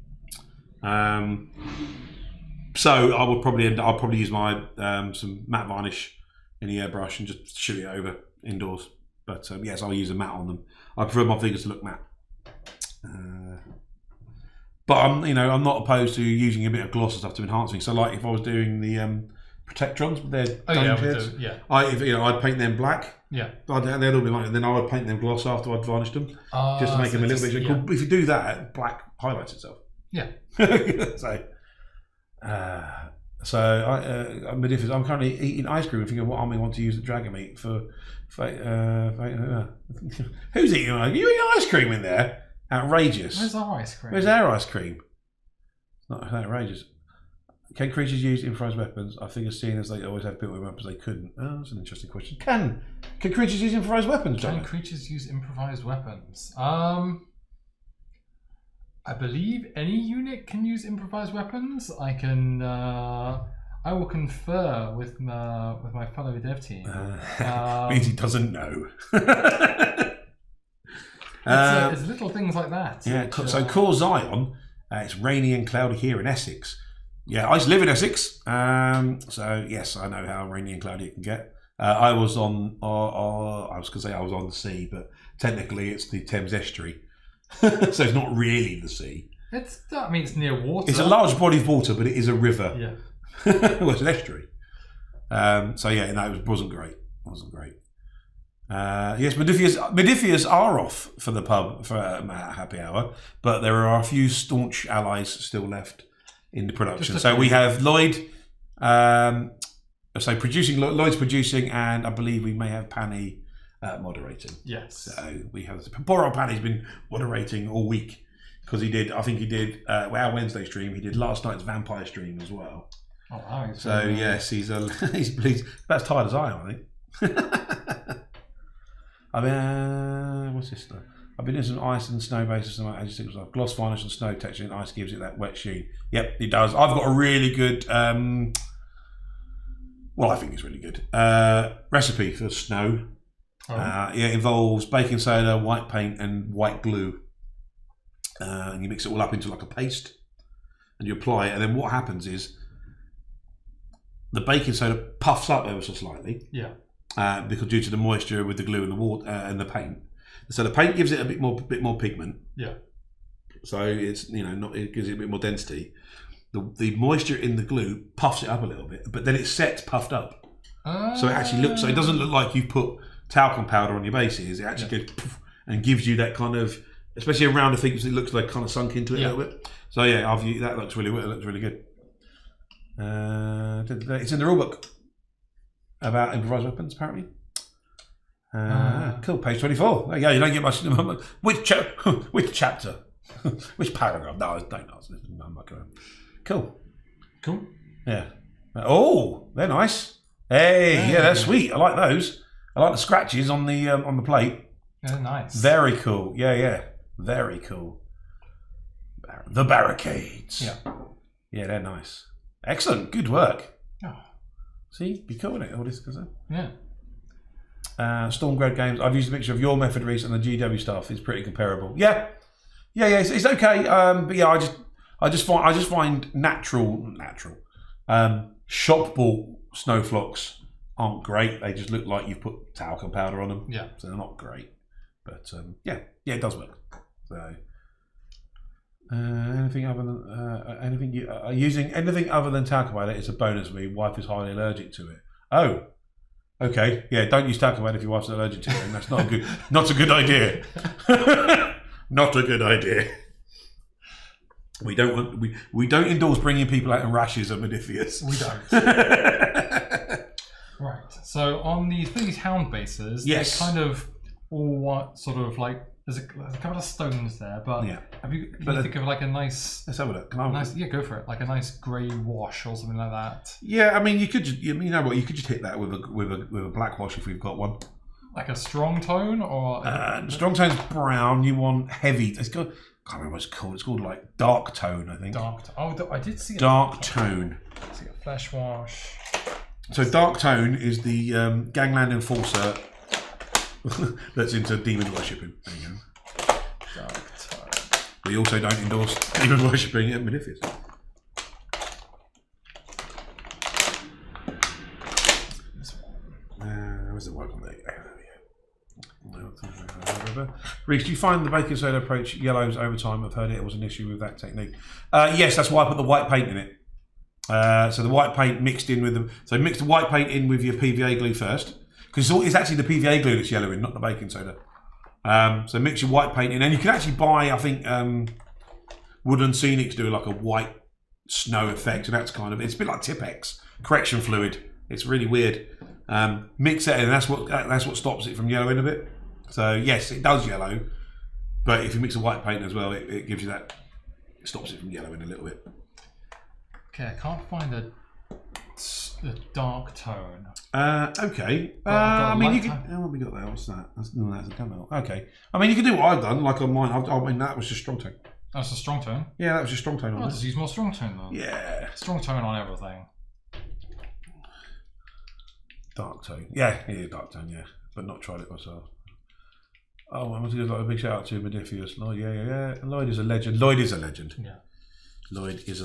So I would I'll probably use my some matte varnish in the airbrush and just shoot it over indoors. But yes, I'll use a matte on them. I prefer my figures to look matte. But I'm not opposed to using a bit of gloss and stuff to enhance things. So like if I was doing the Protectrons with their dome heads, I'd paint them black. Yeah, they'd all be like, and then I would paint them gloss after I'd varnished them, just to make them a little bit cool. If you do that, black highlights itself. Yeah. Modiphius, I'm currently eating ice cream and thinking what army I want to use the dragon meat for. Who's eating ice cream? You eating ice cream in there? Outrageous. Where's our ice cream? Where's our ice cream? Not outrageous. Can creatures use improvised weapons? I think seeing as they always have built-in weapons, they couldn't. Oh, that's an interesting question. Can creatures use improvised weapons, John? Can creatures use improvised weapons? I believe any unit can use improvised weapons. I will confer with my fellow dev team. Means he doesn't know. It's little things like that. Yeah. So Core Zion, it's rainy and cloudy here in Essex. Yeah, I used to live in Essex, so yes, I know how rainy and cloudy it can get. I was on, I was going to say I was on the sea, but technically it's the Thames estuary, so it's not really the sea. It's near water. It's a large body of water, but it is a river. Yeah. Well, it's an estuary. So yeah, no, it wasn't great. Yes, Modiphius are off for the pub for happy hour, but there are a few staunch allies still left in the production. So we have Lloyd, Lloyd's producing, and I believe we may have Panny moderating. Yes. So we have poor old Panny's been moderating all week because he did our Wednesday stream. He did last night's vampire stream as well. Oh wow! So yes, he's about as tired as I am, I think. I mean, what's this stuff? I've been doing some ice and snow bases, like gloss varnish and snow texture, and ice gives it that wet sheen. Yep, it does. I've got a really good, I think it's really good recipe for snow. It involves baking soda, white paint, and white glue, and you mix it all up into like a paste, and you apply it. And then what happens is the baking soda puffs up ever so slightly. Yeah. Because due to the moisture with the glue and the water and the paint, so the paint gives it a bit more pigment. Yeah. So it's it gives it a bit more density. The moisture in the glue puffs it up a little bit, but then it sets puffed up. So it actually looks. So it doesn't look like you've put talcum powder on your bases. It actually goes poof, and gives you that kind of, especially around the things, it looks like kind of sunk into it a little bit. So yeah, that looks really good. It's in the rulebook about improvised weapons, apparently. Cool, page 24. There you go. You don't get much. Which chapter? Which paragraph? No, don't ask. I'm not going. Cool. Yeah. Oh, they're nice. Hey, yeah, they're sweet. I like those. I like the scratches on the plate. Yeah, nice. Very cool. Yeah. Very cool. The barricades. Yeah, they're nice. Excellent. Good work. Oh. See, be cool with it. All this goes on. Yeah. Stormgrad Games. I've used a mixture of your method, Rhys, and the GW stuff. It's pretty comparable. Yeah. It's okay. But yeah, I just find natural shop bought snow flocks aren't great. They just look like you've put talcum powder on them. Yeah. So they're not great. But yeah, it does work. So anything other than using anything other than talcum powder is a bonus. My wife is highly allergic to it. Oh, okay. Yeah, don't use talcum powder if your wife's allergic to it. And that's not a good idea. Not a good idea. We don't endorse bringing people out in rashes of Modiphius. We don't. Right. So on these hound bases, yes, they're kind of all sort of like there's a couple of stones there, but yeah. Can you think of like a nice? Let's have a look. Yeah, go for it. Like a nice grey wash or something like that. Yeah, I mean, you could just, you know what, you could just hit that with a black wash if we've got one. Like a strong tone or strong tone's brown. You want heavy. It's got. I can't remember what it's called. It's called like dark tone, I think. I did see dark tone. See a flesh wash. So dark tone is the gangland enforcer that's into demon worshipping. There you go. Dark tone. We also don't endorse demon worshipping at Modiphius. Where's the work on there? Rhys, do you find the baking soda approach yellows over time? I've heard it was an issue with that technique. Yes, that's why I put the white paint in it. So the white paint mixed in with them. So mix the white paint in with your PVA glue first, because it's actually the PVA glue that's yellowing, not the baking soda. So mix your white paint in, and you can actually buy, I think, Wooden Scenics do like a white snow effect, and that's kind of, it's a bit like Tipex correction fluid. It's really weird. Mix that in, and that's what stops it from yellowing a bit. So yes, it does yellow, but if you mix the white paint as well, it gives you that, it stops it from yellowing a little bit. Okay, I can't find the dark tone. Okay. I mean, you could. Oh, what we got there? What's that? That's a demo. Okay. I mean, you can do what I've done, like on mine. I mean, that was just strong tone. That's a strong tone? Yeah, that was just strong tone on this. Just use more strong tone then. Yeah. Strong tone on everything. Dark tone. Yeah, dark tone, yeah. But not tried it myself. Oh, I want to give a big shout out to Modiphius. Lloyd, yeah. Lloyd is a legend. Yeah. Lloyd is a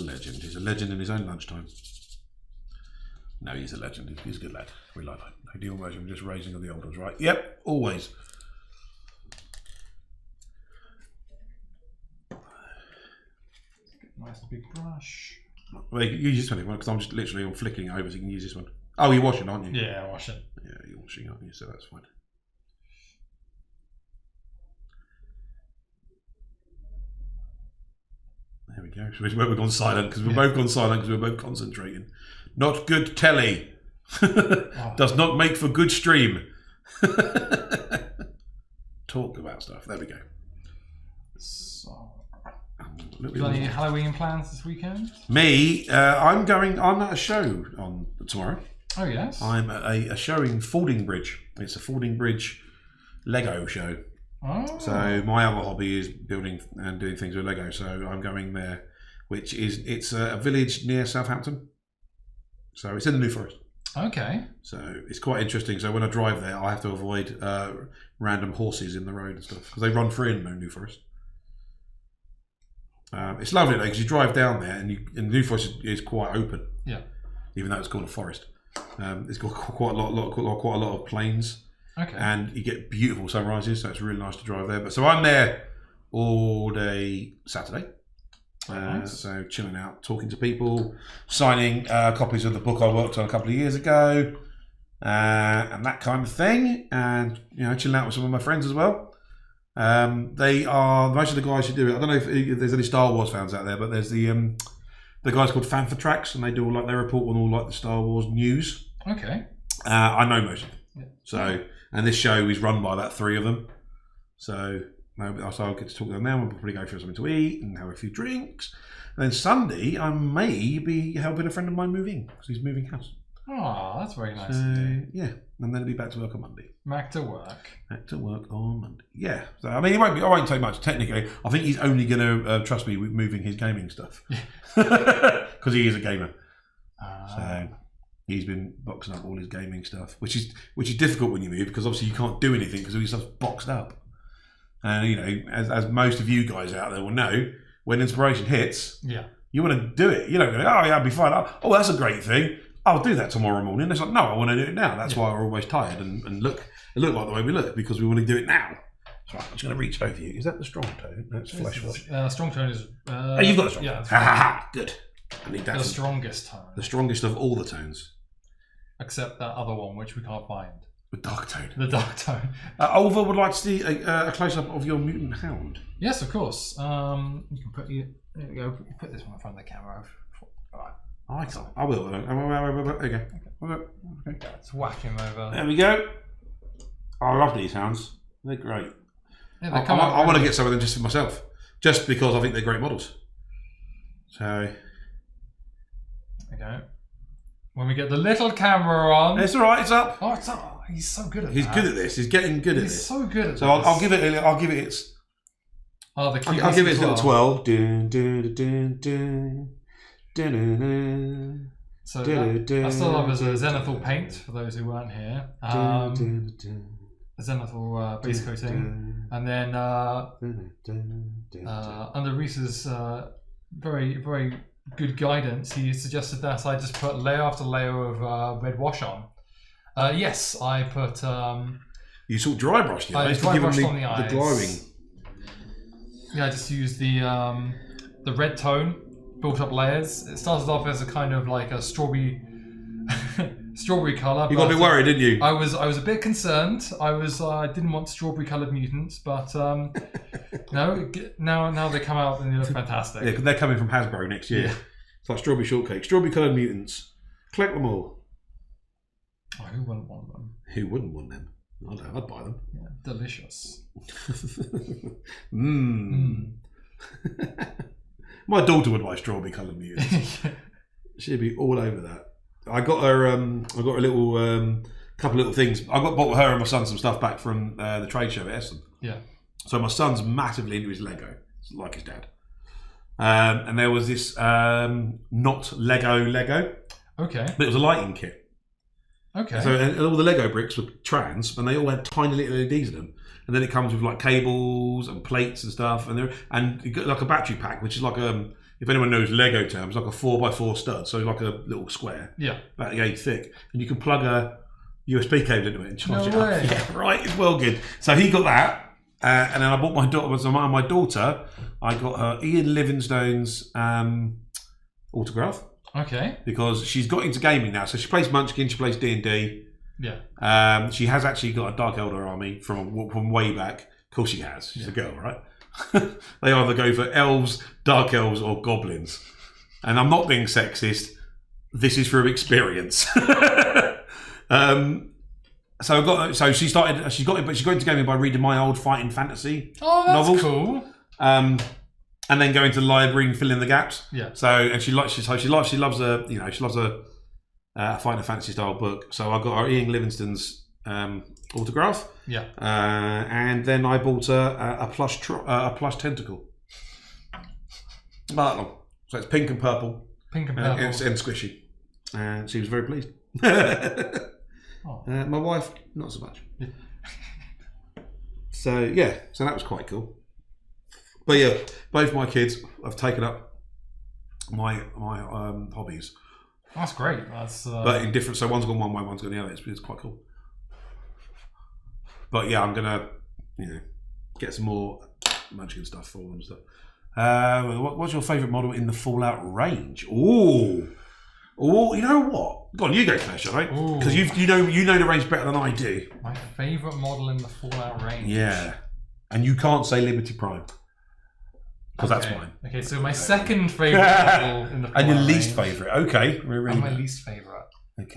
legend. He's a legend in his own lunchtime. No, he's a legend. He's a good lad. We like him. No deal motion, just raising of the old ones, right? Yep, always. Nice big brush. Well, you use this one because I'm just literally flicking it over, so you can use this one. Oh, you're washing, aren't you? Yeah, washing. Yeah, you're washing, aren't you? So that's fine. There we go. So we've gone silent because we're both gone silent because we're both concentrating. Not good telly. Does not make for good stream. Talk about stuff. There we go. So, any Halloween plans this weekend? Me, I'm at a show on tomorrow. Oh yes. I'm at a show in Fordingbridge. It's a Fordingbridge Lego show. Oh. So my other hobby is building and doing things with Lego. So I'm going there, it's a village near Southampton. So it's in the New Forest. Okay. So it's quite interesting. So when I drive there, I have to avoid random horses in the road and stuff because they run free in the New Forest. It's lovely though because you drive down there and the New Forest is quite open. Yeah. Even though it's called a forest, it's got quite a lot of plains. Okay. And you get beautiful sunrises, so it's really nice to drive there. But so I'm there all day Saturday. Nice. So chilling out, talking to people, signing copies of the book I worked on a couple of years ago, and that kind of thing. And chilling out with some of my friends as well. They are most of the guys who do it. I don't know if there's any Star Wars fans out there, but there's the guys called Fantasic, and they do all they report on all the Star Wars news. Okay. I know most of them. Yeah. So, and this show is run by about 3 of them. So I'll get to talk to them now. We'll probably go for something to eat and have a few drinks. And then Sunday, I may be helping a friend of mine move in because he's moving house. Oh, that's very nice. So, yeah, and then he'll be back to work on Monday. Back to work. Back to work on Monday. Yeah. So I mean, I won't take much technically. I think he's only going to trust me with moving his gaming stuff because he is a gamer. So. He's been boxing up all his gaming stuff, which is difficult when you move because obviously you can't do anything because all your stuff's boxed up. And as most of you guys out there will know, when inspiration hits, you want to do it. You don't go, oh yeah, I'll be fine. Oh, that's a great thing. I'll do that tomorrow morning. It's like, no, I want to do it now. That's why we're always tired and look like the way we look, because we want to do it now. So I'm just going to reach over you. Is that the strong tone? That's flesh wash. Strong tone is... oh, you've got the strong tone. Ha. Good. I need that. The strongest tone. The strongest of all the tones. Except that other one, which we can't find. The dark tone. The dark tone. Olva would like to see a close-up of your mutant hound. Yes, of course. You can put there you go. Put this one in front of the camera. All right. I can't. I will. Okay. Let's whack him over. There we go. I love these hounds. They're great. Yeah, I want to get some of them just for myself, just because I think they're great models. So there you go. When we get the little camera on, it's all right. It's up. Oh, it's up. He's so good at that. He's good at this. He's getting good at this. He's so good at this. So I'll give it its. Oh, the I'll give it its little 12. So that started off as a zenithal paint for those who weren't here. A zenithal base coating, and then under Rhys's very very good guidance, he suggested that I just put layer after layer of red wash on. Yes, I put. You sort of dry brushed it. I dry brushed on the eyes. The glowing. Yeah, I just used the red tone, built up layers. It started off as a kind of like a strawberry colour. You got a bit worried, didn't you? I was a bit concerned. I didn't want strawberry coloured mutants, but no. Now they come out and they look fantastic. Yeah, because they're coming from Hasbro next year. Yeah. It's like strawberry shortcake, strawberry coloured mutants. Collect them all. Oh, who wouldn't want them? Who wouldn't want them? I'd buy them. Yeah, delicious. My daughter would buy strawberry coloured mutants. She'd be all over that. I got her. I got a little couple of little things. I bought her and my son some stuff back from the trade show at Essen. Yeah. So my son's massively into his Lego, like his dad. And there was this not Lego. Okay. But it was a lighting kit. Okay. So and all the Lego bricks were trans, and they all had tiny little LEDs in them. And then it comes with like cables and plates and stuff, and you got like a battery pack, which is like if anyone knows Lego terms, like a 4x4 stud, so like a little square, about 8 thick, and you can plug a USB cable into it and charge it up. Yeah, right. It's well good. So he got that, and then I bought my daughter. I got her Ian Livingstone's autograph. Okay. Because she's got into gaming now, so she plays Munchkin, she plays D&D. Yeah. She has actually got a Dark Elder army from way back. Of course she has. She's a girl, right? They either go for elves, dark elves, or goblins. And I'm not being sexist. This is from experience. So she got into gaming by reading my old fighting fantasy novels. Cool. And then going to the library and fill in the gaps. Yeah. So she loves a Final Fantasy style book. So I got her Ian Livingstone's autograph. Yeah. And then I bought a plush tentacle. So it's pink and purple. Pink and purple. And squishy. And she was very pleased. My wife, not so much. Yeah. So that was quite cool. But yeah, both my kids have taken up my hobbies. That's great. But in different. So one's gone one way, one's gone the other. It's quite cool. But yeah, I'm gonna get some more Munchkin stuff for them and stuff. What's your favourite model in the Fallout range? Oh, you know what? Go on, you go first, shall I? Because you know the range better than I do. My favourite model in the Fallout range. Yeah, and you can't say Liberty Prime. Because that's mine. Okay, so my second favourite model in the Fallout and your least range. favourite. Okay. And my least favourite. Okay.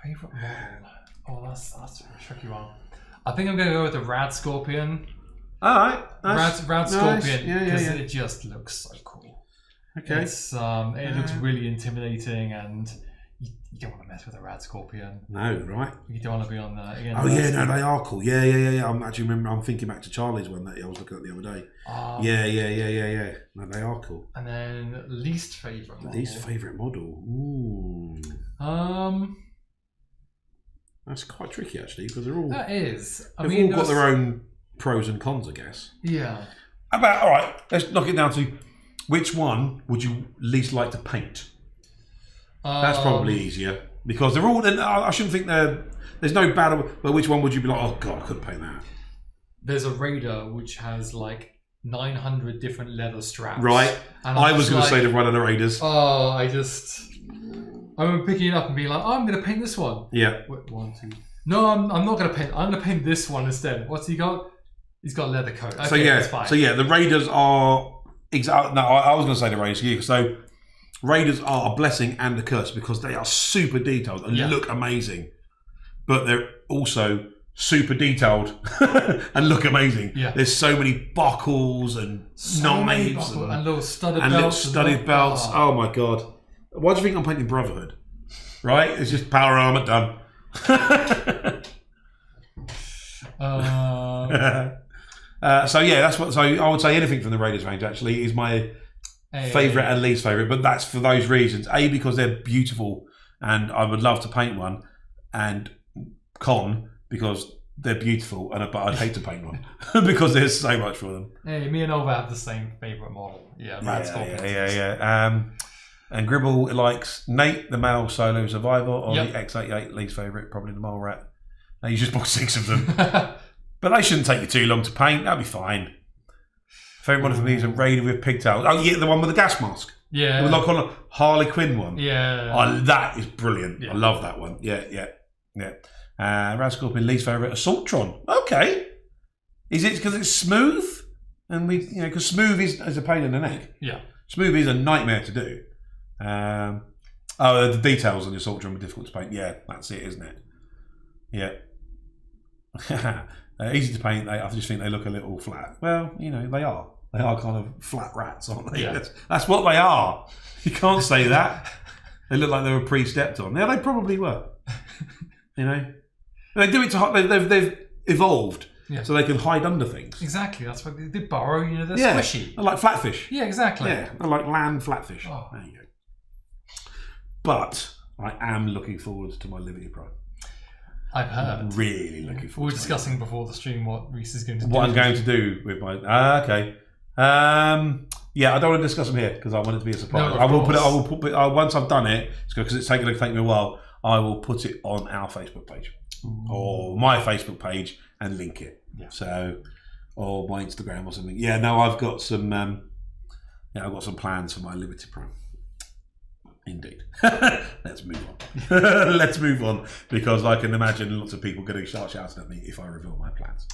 Favourite model? Oh, that's a tricky one. I think I'm going to go with the Rad Scorpion. All right. Rad Scorpion. Because Yeah. it just looks so cool. Okay. It looks really intimidating, and you don't want to mess with a Rad Scorpion. No, right? You don't want to be on the... They are cool. Yeah. I'm thinking back to Charlie's one that I was looking at the other day. Yeah. No, they are cool. And then least favourite model. Least favourite model. Ooh. That's quite tricky actually, because they're all... That is. They've all got their own pros and cons, I guess. Yeah. All right, let's knock it down to... which one would you least like to paint? That's probably easier because they're all. I shouldn't think there's no battle. But which one would you be like? Oh God, I couldn't paint that. There's a Raider which has like 900 different leather straps. Right. And I was going to say the Run of the Raiders. Oh, I remember picking it up and being like, oh, I'm going to paint this one. Yeah. Wait, 1, 2. No, I'm not going to paint. I'm going to paint this one instead. What's he got? He's got a leather coat. Okay, that's fine. So the Raiders are exactly. No, I was going to say the Raiders. Yeah. So Raiders are a blessing and a curse because they are super detailed and look amazing, but they're also super detailed and look amazing. Yeah. There's so many buckles and knives and little studded belts. Little studded belts. Oh my God. Why do you think I'm painting Brotherhood? Right? It's just power armor done. So I would say anything from the Raiders range actually is my favourite and least favourite, but that's for those reasons. A, because they're beautiful and I would love to paint one, and con, because they're beautiful but I'd hate to paint one because there's so much for them. Hey, me and Olva have the same favourite model. Rad Scorpions. And Gribble likes Nate, the male solo survivor, or the X88 least favourite, probably the mole rat. Now you just bought 6 of them. But they shouldn't take you too long to paint, that'll be fine. Favourite one for me is a Raider with pigtails. Oh yeah, the one with the gas mask. Yeah. It was like on a Harley Quinn one. Yeah. That is brilliant. Yeah. I love that one. Yeah. Rad Scorpion least favourite, Assaultron. Okay. Is it because it's smooth? And because smooth is a pain in the neck. Yeah. Smooth is a nightmare to do. The details on the Assaultron are difficult to paint. Yeah, that's it, isn't it? Yeah. Easy to paint. I just think they look a little flat. Well, they are. They are kind of flat rats, aren't they? Yeah. That's what they are. You can't say that. They look like they were pre-stepped on. Yeah, they probably were. They do it to they've evolved so they can hide under things. Exactly. That's why they burrow. They're squishy. They're like flatfish. Yeah, exactly. Yeah, they're like land flatfish. Oh. There you go. But I am looking forward to my Liberty Prime. I've heard. I'm really looking forward. We were discussing before the stream what Rhys is going to do. What I'm going to do with my. Okay. I don't want to discuss them here because I want it to be a surprise. No, I will put it. Once I've done it, because it's going to take me a while. I will put it on our Facebook page or my Facebook page and link it. Yeah. So, or my Instagram or something. Yeah. No, I've got some. I've got some plans for my Liberty Prime. Indeed. Let's move on. Let's move on because I can imagine lots of people getting shouting at me if I reveal my plans.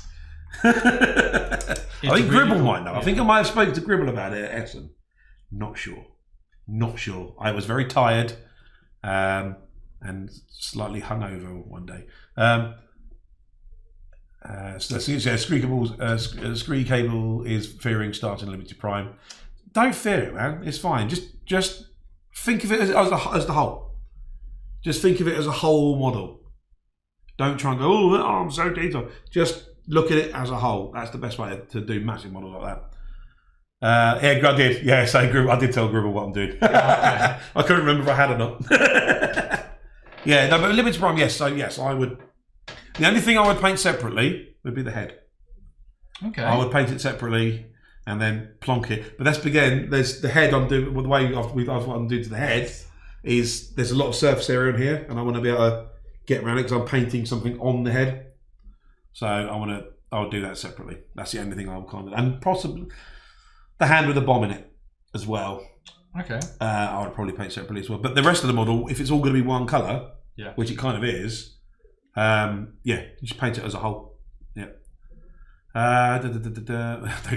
I think Gribble might know. I think I might have spoken to Gribble about it at Essen. Not sure. I was very tired and slightly hungover one day. Scree Cable is fearing starting Limited Prime. Don't fear it, man. It's fine. Just think of it as the whole. Just think of it as a whole model. Don't try and go, I'm so detailed. Just look at it as a whole. That's the best way to do massive models like that. I did. Yeah, I did tell Gribble what I'm doing. I couldn't remember if I had or not. But Limited Prime, yes. So yes, I would. The only thing I would paint separately would be the head. Okay. I would paint it separately and then plonk it. But that's again, there's the head I'm doing. Well, the way what I'm doing to the head is there's a lot of surface area in here, and I want to be able to get around it because I'm painting something on the head. So I'll do that separately. That's the only thing I'll and possibly the hand with the bomb in it as well. Okay. I would probably paint separately as well. But the rest of the model, if it's all going to be one colour, which it kind of is, you just paint it as a whole. Yeah. Don't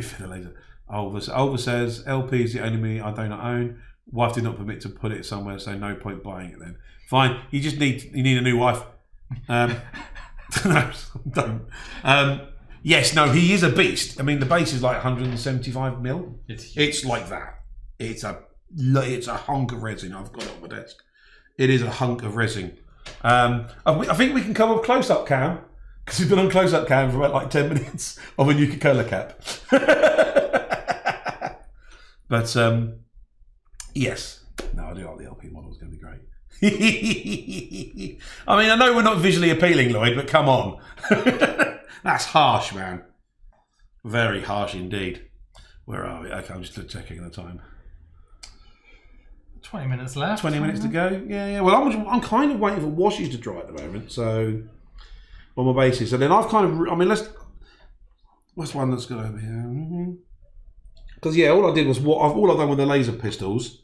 feel the laser. Olva says LP is the only me I do not own. Wife did not permit to put it somewhere, so no point buying it then. Fine. You need a new wife. No, don't. Yes, no, he is a beast. I mean, the base is like 175 mil. It's like that. It's a hunk of resin. I've got it on my desk. It is a hunk of resin. I think we can come up close-up cam because we've been on close-up cam for about like 10 minutes of a Nuka-Cola cap. But yes, no, I do like the LP model. It's going to be great. I mean, I know we're not visually appealing, Lloyd, but come on. That's harsh, man. Very harsh indeed. Where are we? Okay, I'm just checking the time. 20 minutes left. 20 minutes to go. Yeah. Well, I'm kind of waiting for washes to dry at the moment. So on my basis, and then I've kind of. I mean, what's one that's got over here? Because all I did was all I've done with the laser pistols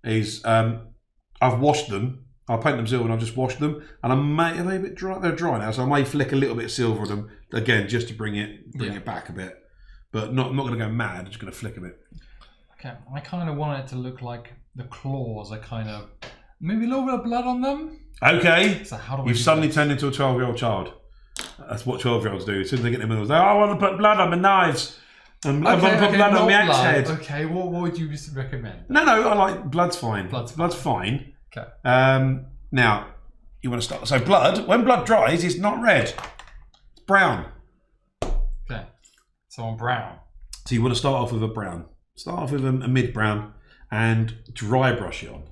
is I've washed them. I paint them silver and I've just washed them, and are they a bit dry? They're dry now, so I may flick a little bit of silver on them again just to bring it back a bit, but not going to go mad. Just going to flick a bit. Okay, I kind of want it to look like the claws are kind of maybe a little bit of blood on them. Okay, so how do we you've suddenly turned into a 12-year-old child. That's what 12-year-olds do. As soon as they get in the middle, I want to put blood on my knives. And I want to put blood on my axe head. Okay, what would you recommend? No, I like blood's fine. Blood's fine. Okay. Now, you want to start. So when blood dries, it's not red. It's brown. Okay. So on brown. So you want to start off with a brown. Start off with a mid-brown and dry brush it on.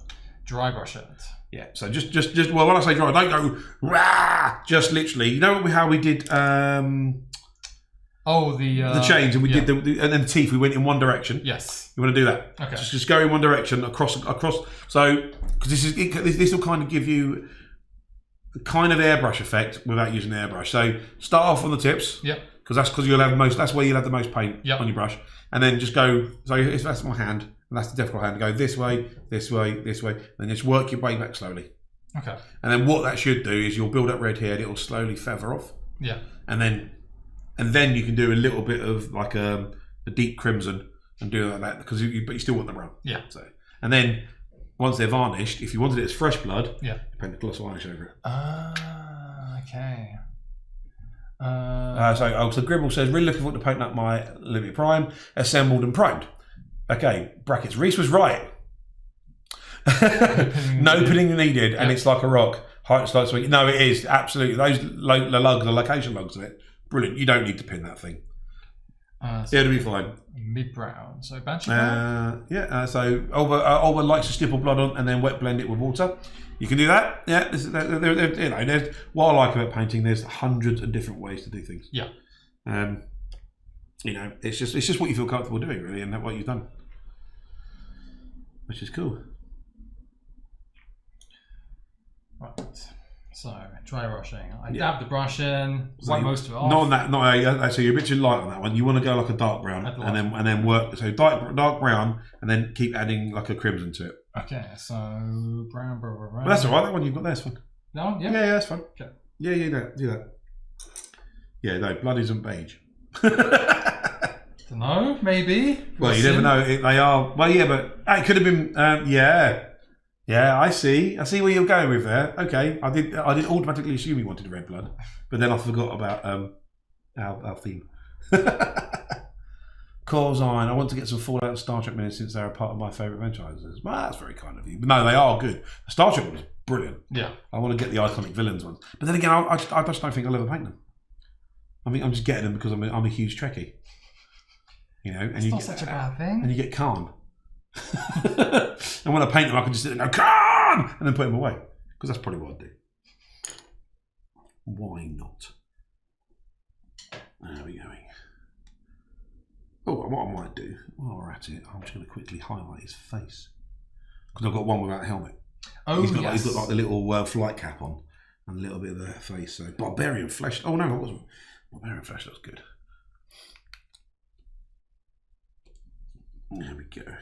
Dry brush it. Yeah. So just well, when I say dry, don't go rah. Just literally. You know how we did. The chains, and we did and then the teeth. We went in one direction. Yes. You want to do that? Okay. Just go in one direction across. So because this will kind of give you the kind of airbrush effect without using the airbrush. So start off on the tips. Yep. Because you'll have the most. That's where you'll have the most paint on your brush, and then just go. So if that's my hand, and that's the difficult hand. Go this way, this way, this way, and then just work your way back slowly. Okay. And then what that should do is you'll build up red here. And it'll slowly feather off. Yeah. And then you can do a little bit of like a deep crimson and do like that but you still want the brown. Yeah. So and then once they're varnished, if you wanted it as fresh blood, paint a gloss varnish over it. Okay. So Gribble says, really looking forward to painting up my Limited Prime, assembled and primed. Okay, brackets. Rhys was right. No pinning needed, and it's like a rock. Height starts sweet. No, it is absolutely those the location logs of it. Brilliant. You don't need to pin that thing. So it'll be fine. Mid-brown. So Banshee brown? So Olva likes to stipple blood on and then wet blend it with water. You can do that. Yeah. There's what I like about painting. There's hundreds of different ways to do things. Yeah. It's just what you feel comfortable doing, really, and what you've done, which is cool. Right. So dry brushing. I dab the brush in, wipe most of it off. Not on that. So you're a bit too light on that one. You want to go like a dark brown, and then work. So dark brown, and then keep adding like a crimson to it. Okay. So brown. But that's all right. That one you've got there's fine. No. Yeah. Yeah. That's fine. Okay. Yeah. Do that. Yeah. No. Blood isn't beige. Dunno. Maybe. Well, you never know. They are. Well, yeah, but it could have been. Yeah, I see where you're going with there. Okay, I did automatically assume you wanted red blood, but then I forgot about our theme. Corzine, I want to get some Fallout and Star Trek minutes since they're a part of my favourite franchises. Well, that's very kind of you. But no, they are good. Star Trek was brilliant. Yeah. I want to get the iconic villains ones. But then again, I just don't think I'll ever paint them. I mean, I'm just getting them because I'm a huge Trekkie. And it's not such a bad thing. And you get Khan. And when I paint them, I can just sit there and go, Khan! And then put them away. Because that's probably what I'd do. Why not? There we go. Oh, what I might do, while we're at it, I'm just going to quickly highlight his face. Because I've got one without a helmet. Oh, he's got like the little flight cap on and a little bit of the face. So Barbarian flesh. Oh, no, it wasn't. Barbarian flesh looks good. There we go.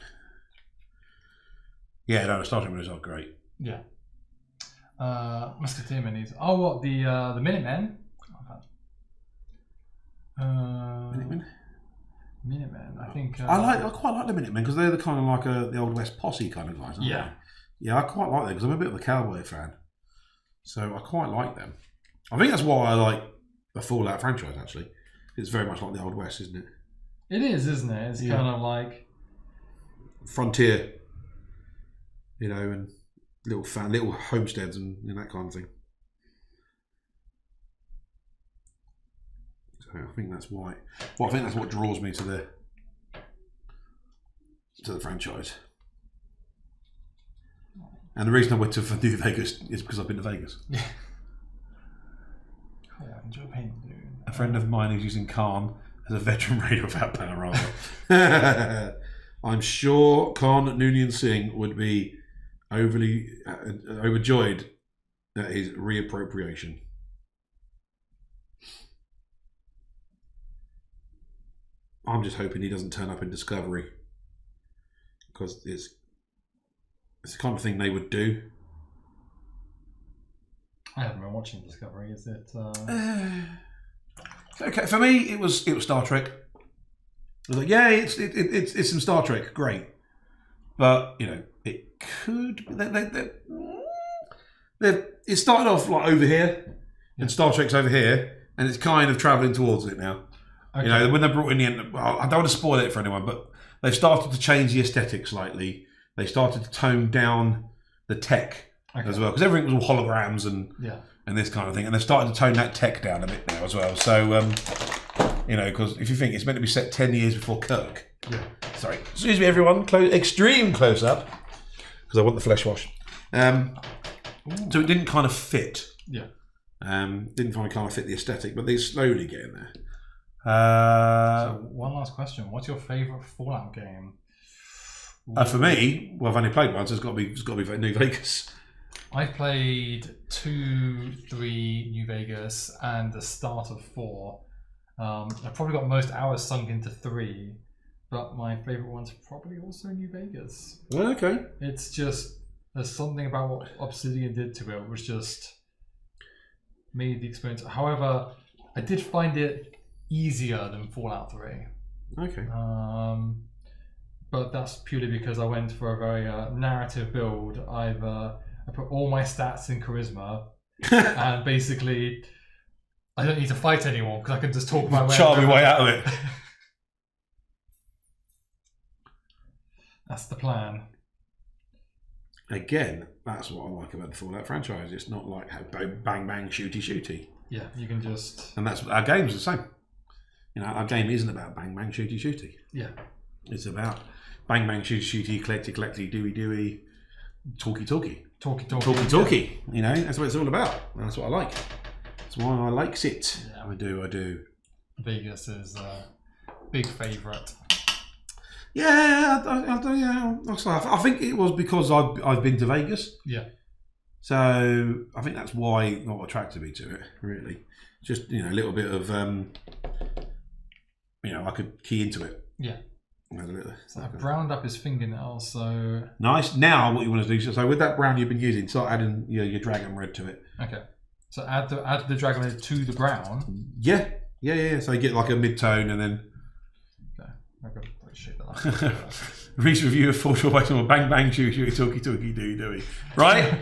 Yeah, no, the Star Trek movies are great. Yeah. Musketeer minis. Oh, what the Minutemen? Minutemen. I think. I quite like the Minutemen because they're the kind of like the Old West posse kind of guys. Aren't they? Yeah, I quite like them because I'm a bit of a cowboy fan, so I quite like them. I think that's why I like the Fallout franchise. Actually, it's very much like the Old West, isn't it? It is, isn't it? It's kind of like frontier. And little homesteads and that kind of thing. So I think that's why. Well, I think that's what draws me to the franchise. And the reason I went to New Vegas is because I've been to Vegas. Yeah. Oh, yeah, enjoy painting, dude. A friend of mine who's using Khan as a veteran raider without panorama. I'm sure Khan Noonien Singh would be overjoyed at his reappropriation. I'm just hoping he doesn't turn up in Discovery, because it's the kind of thing they would do. I haven't been watching Discovery. Is it? Okay, for me, it was Star Trek. I was like, yeah, it's some Star Trek, great, but you know, it could. It started off like over here, and Star Trek's over here, and it's kind of travelling towards it now. Okay. You know, when they brought in the end, well, I don't want to spoil it for anyone, but they've started to change the aesthetic slightly. They started to tone down the tech as well, because everything was all holograms and this kind of thing, and they've started to tone that tech down a bit now as well. So, you know, because if you think it's meant to be set 10 years before Kirk. Yeah. Sorry. Excuse me, everyone. Extreme close up, because I want the flesh wash. So it didn't kind of fit. Yeah. Didn't kind of fit the aesthetic, but they're slowly getting there. So one last question: what's your favourite Fallout game? For me, well, I've only played one, so it's got to be New Vegas. I've played 2, 3 New Vegas and the start of 4. I've probably got most hours sunk into 3, but my favourite one's probably also New Vegas. Okay. It's just, there's something about what Obsidian did to it, which just made the experience. However, I did find it easier than Fallout 3. Okay. But that's purely because I went for a very narrative build. I put all my stats in charisma, and basically I don't need to fight anyone because I can just talk my way. Charm my way out of it. That's the plan. Again, that's what I like about the Fallout franchise. It's not like bang bang shooty shooty. Yeah, you can just. And that's our game's the same. You know, our game isn't about bang bang shooty shooty. Yeah. It's about bang bang shooty shooty, collecty dooey, talky. You know, that's what it's all about. That's what I like. That's why I like it. Yeah. I do. Vegas is a big favourite. Yeah, I think it was because I've been to Vegas. Yeah. So I think that's why what attracted me to it, really. Just, you know, a little bit of, you know, I could key into it. Yeah. So I've browned up his fingernails, so... Nice. Now what you want to do, so with that brown you've been using, start adding your dragon red to it. Okay. So add the dragon red to the brown? Yeah. So you get like a mid-tone and then... Okay. I've got to shake that up. Rhys review of Force Wasteland, bang bang shooty talky dooey. Right?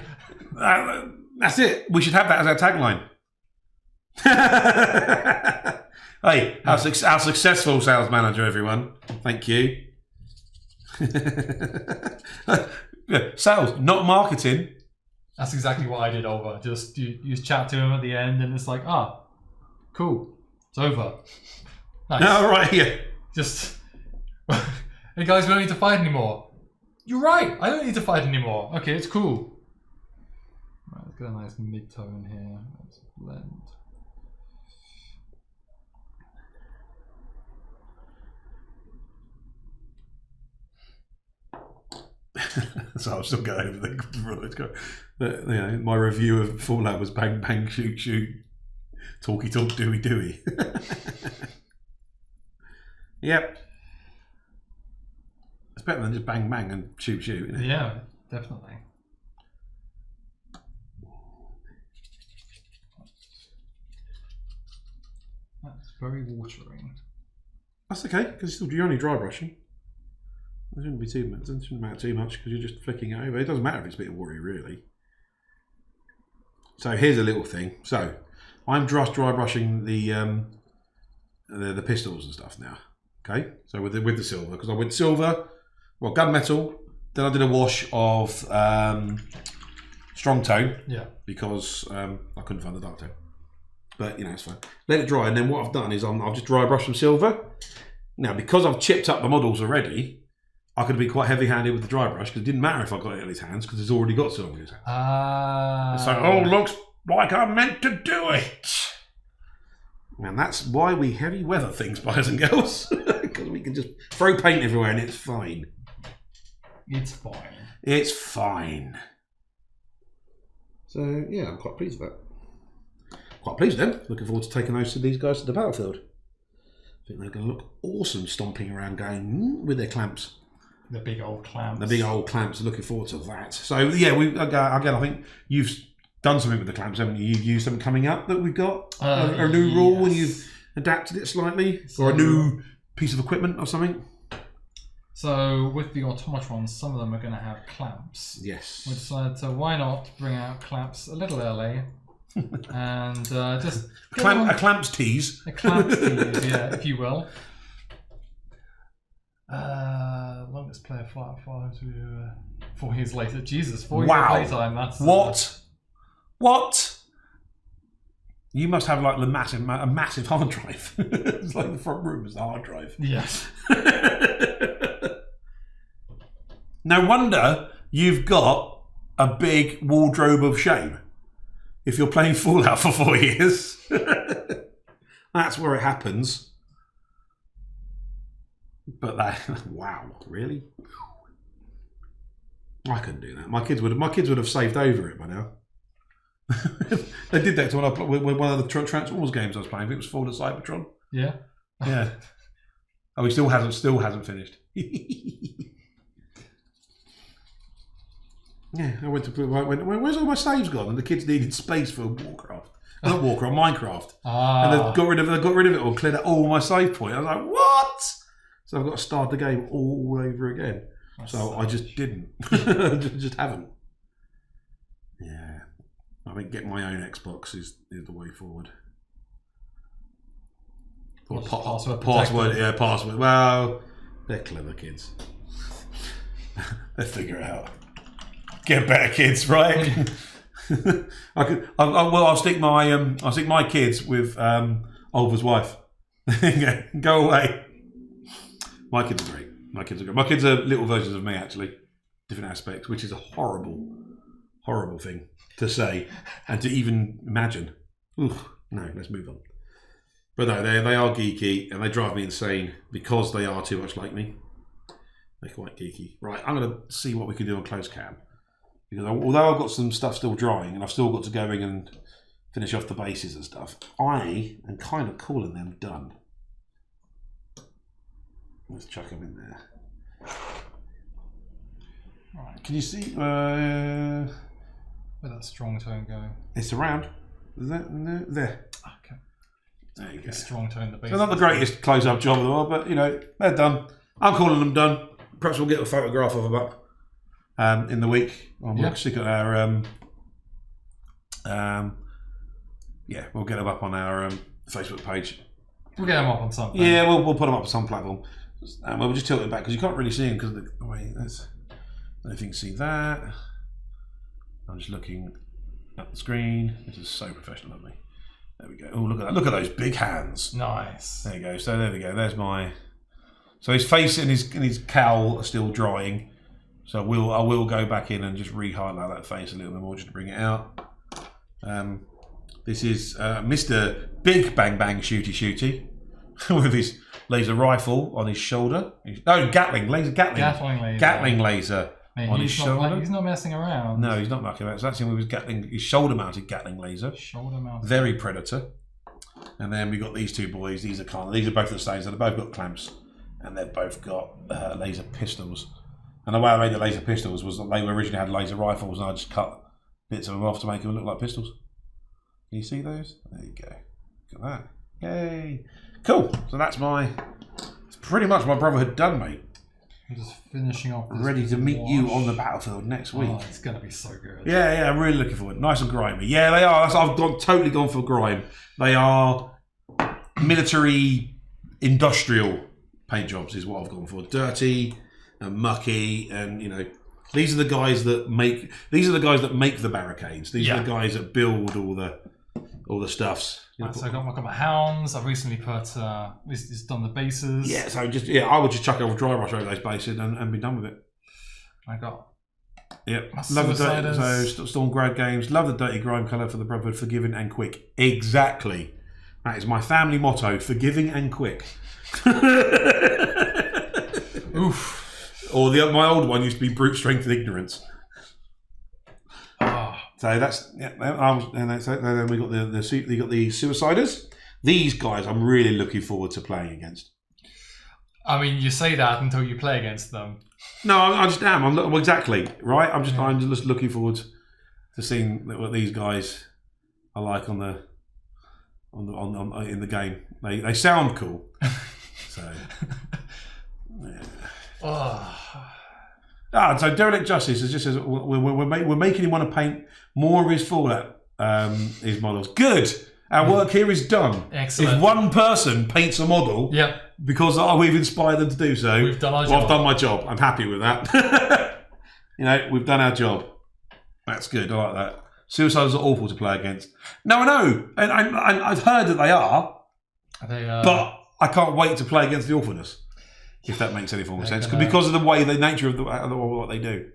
That's it. We should have that as our tagline. Hey, our successful sales manager, everyone. Thank you. Sales, not marketing. That's exactly what I did, Olva. Just you chat to him at the end, and it's like, cool, it's over. Nice. All right, yeah. Just, hey guys, we don't need to fight anymore. You're right. I don't need to fight anymore. Okay, it's cool. Right, let's get a nice mid-tone here. Let's blend. So I'm still going over the my review of Fallout was bang bang shoot talky dooey. Yep. It's better than just bang bang and shoot, isn't it? Yeah, definitely. That's very watering. That's okay, because you're only dry brushing. It shouldn't be too much. It shouldn't matter too much because you're just flicking it over. It doesn't matter if it's a bit watery, really. So here's a little thing. So I'm just dry brushing the pistols and stuff now. Okay, so with the silver, because I went silver, well, gunmetal. Then I did a wash of strong tone. Yeah. Because I couldn't find the dark tone. But you know, it's fine. Let it dry, and then what I've done is I've just dry brushed some silver. Now, because I've chipped up the models already, I could be quite heavy-handed with the dry brush because it didn't matter if I got it in his hands because he's already got silver in his hands. So, looks like I'm meant to do it. And that's why we heavy weather things, boys and girls, because we can just throw paint everywhere and it's fine. It's fine. It's fine. So, yeah, I'm quite pleased with that. Quite pleased then. Looking forward to taking these guys to the battlefield. I think they're going to look awesome stomping around going with their clamps. The big old clamps. The big old clamps. Looking forward to that. So, yeah, again, I think you've done something with the clamps, haven't you? You've used them coming up that we've got. A new rule and you've adapted it slightly. Or a new piece of equipment or something. So, with the automatrons, some of them are going to have clamps. Yes. We decided to, why not bring out clamps a little early and just... A clamps tease. A clamps tease, yeah, if you will. Longest player 4 years later. Jesus, 4 years later. That's, What? You must have like a massive hard drive. It's like the front room is the hard drive. Yes. No wonder you've got a big wardrobe of shame. If you're playing Fallout for 4 years. That's where it happens. But wow, really? I couldn't do that. My kids would have saved over it by now. They did that to one of the Transformers games I was playing. I think it was Fall of Cybertron. Yeah. Yeah. Oh, he still hasn't finished. Yeah, I went to where's all my saves gone? And the kids needed space for Warcraft. Not Warcraft, Minecraft. And they got rid of it or cleared out all my save point. I was like, what? So I've got to start the game all over again. So I just didn't. just haven't. Yeah. I think getting my own Xbox is the way forward. Or password. Yeah, password. Well, they're clever kids. They figure it out. Get better kids, right? I'll stick my kids with Olva's wife. Go away. My kids are great. My kids are little versions of me, actually. Different aspects, which is a horrible, horrible thing to say and to even imagine. Oof, no, let's move on. But no, they are geeky and they drive me insane because they are too much like me. They're quite geeky. Right, I'm going to see what we can do on close cam. Because although I've got some stuff still drying and I've still got to go in and finish off the bases and stuff, I am kind of calling them done. Let's chuck them in there. Right. Can you see where's that strong tone going? It's around. Is that no, there? Okay. There you go. Strong tone the base. So not the greatest close-up job of the world, but you know they're done. I'm calling them done. Perhaps we'll get a photograph of them up in the week. We'll stick at our we'll get them up on our Facebook page. We'll get them up on something. Yeah, we'll put them up on some platform. We'll just tilt it back because you can't really see them because of the way that's. I don't know if you can see that. I'm just looking at the screen. This is so professional of me. There we go. Oh, look at that! Look at those big hands. Nice. There you go. So there we go. There's my. So his face and his cowl are still drying. So I will go back in and just re-highlight that face a little bit more just to bring it out. This is Mr. Big Bang Bang Shooty with his laser rifle on his shoulder. Gatling laser. Gatling laser on his shoulder. He's not messing around. No, he's not mucking around. So that's him with his shoulder-mounted Gatling laser. Shoulder-mounted. Very Predator. And then we got these two boys. These are both the same. So they've both got clamps, and they've both got laser pistols. And the way I made the laser pistols was that they originally had laser rifles, and I just cut bits of them off to make them look like pistols. Can you see those? There you go. Look at that. Yay. Cool. So that's pretty much my brotherhood done, mate. I'm just finishing off. Ready to meet you on the battlefield next week. Oh, it's going to be so good. Yeah, I'm really looking forward. Nice and grimy. Yeah, they are. I've totally gone for grime. They are military, industrial paint jobs is what I've gone for. Dirty and mucky, and you know, these are the guys that make the barricades. These are the guys that build all the stuffs. Right, so I've got my hounds. I've recently put just done the bases. Yeah, so I would just chuck a dry brush over those bases and be done with it. I got love the dirty, so Storm Grad Games. Love the dirty grime colour for the Brotherhood, forgiving and quick. Exactly, that is my family motto: forgiving and quick. Oof. Or my old one used to be brute strength and ignorance. Oh. So that's and then we got the suiciders. These guys, I'm really looking forward to playing against. I mean, you say that until you play against them. No, I just am. Exactly right. I'm just looking forward to seeing what these guys are like in the game. They sound cool. So. Yeah. So Derelict Justice is just says we're making him want to paint more of his Fallout his models. Good. Our work here is done. Excellent. If one person paints a model, because we've inspired them to do so, we've done our job. I've done my job. I'm happy with that. We've done our job. That's good. I like that. Suicides are awful to play against. No, I know, and I've heard that they are. But I can't wait to play against the awfulness. If that makes any form of sense, because of the nature of what they do.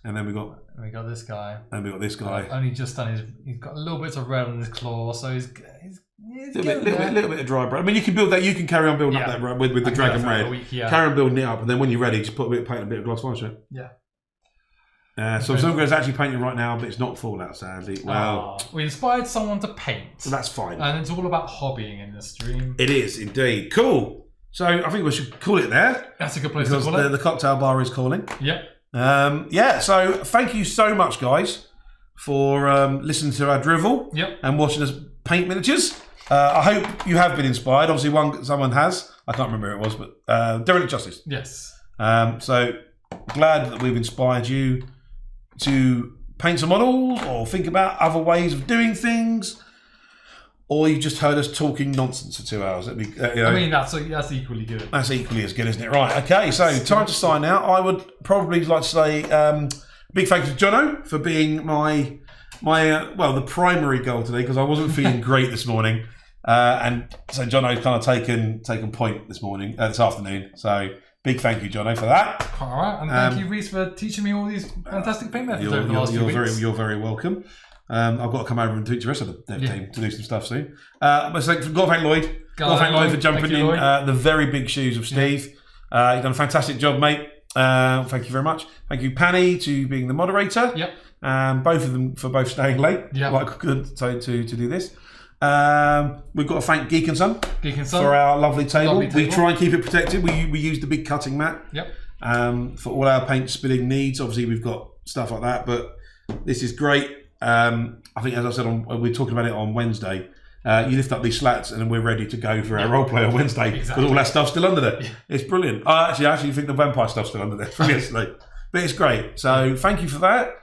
And then we got this guy. And we got this guy. Only just done he's got a little bit of red on his claw, so he's a little bit of dry bread. I mean, you can build that. You can carry on building up that red with the dragon red. Carry on building it up, and then when you're ready, just paint a bit of gloss varnish. So Silver's actually painting right now, but it's not Fallout, sadly. Well, we inspired someone to paint. So that's fine. And it's all about hobbying in this stream. It is indeed. Cool. So I think we should call it there. That's a good place to call it. Because the cocktail bar is calling. Yep. So thank you so much, guys, for listening to our drivel and watching us paint miniatures. I hope you have been inspired. Obviously, someone has. I can't remember who it was, but Derelict Justice. Yes. So glad that we've inspired you to paint some models or think about other ways of doing things. Or you just heard us talking nonsense for 2 hours. I mean, that's equally good. That's equally as good, isn't it? Right, okay, so time to sign out. I would probably like to say big thank you to Jono for being my the primary goal today, because I wasn't feeling great this morning. And so Jono's kind of taken point this afternoon. So big thank you, Jono, for that. All right, and thank you, Rhys, for teaching me all these fantastic paint methods over the last few weeks. You're very welcome. I've got to come over and teach the rest of the dev team to do some stuff soon. But so, got to thank Lloyd. Got to thank Lloyd for jumping in the very big shoes of Steve. You've done a fantastic job, mate. Thank you very much. Thank you, Panny, to being the moderator. Yep. Both of them for both staying late. Yeah. Like good to do this. We've got to thank Geek and Son for our lovely table. We try and keep it protected. We use the big cutting mat. Yep. For all our paint spilling needs. Obviously, we've got stuff like that, but this is great. I think, as I said, we're talking about it on Wednesday. You lift up these slats and then we're ready to go for our roleplay on Wednesday. Because all that stuff's still under there. Yeah. It's brilliant. I actually think the vampire stuff's still under there from yesterday. But it's great. So thank you for that.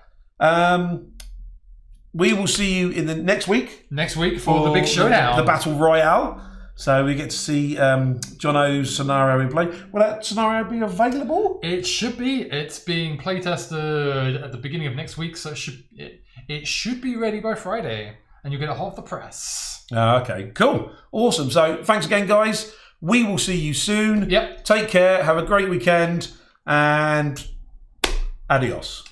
We will see you in the next week. Next week for the big showdown. The Battle Royale. So we get to see Jono's scenario in play. Will that scenario be available? It should be. It's being playtested at the beginning of next week, so it should be ready by Friday, and you'll get a hot off the press. Okay, cool. Awesome. So thanks again, guys. We will see you soon. Yep. Take care. Have a great weekend, and adios.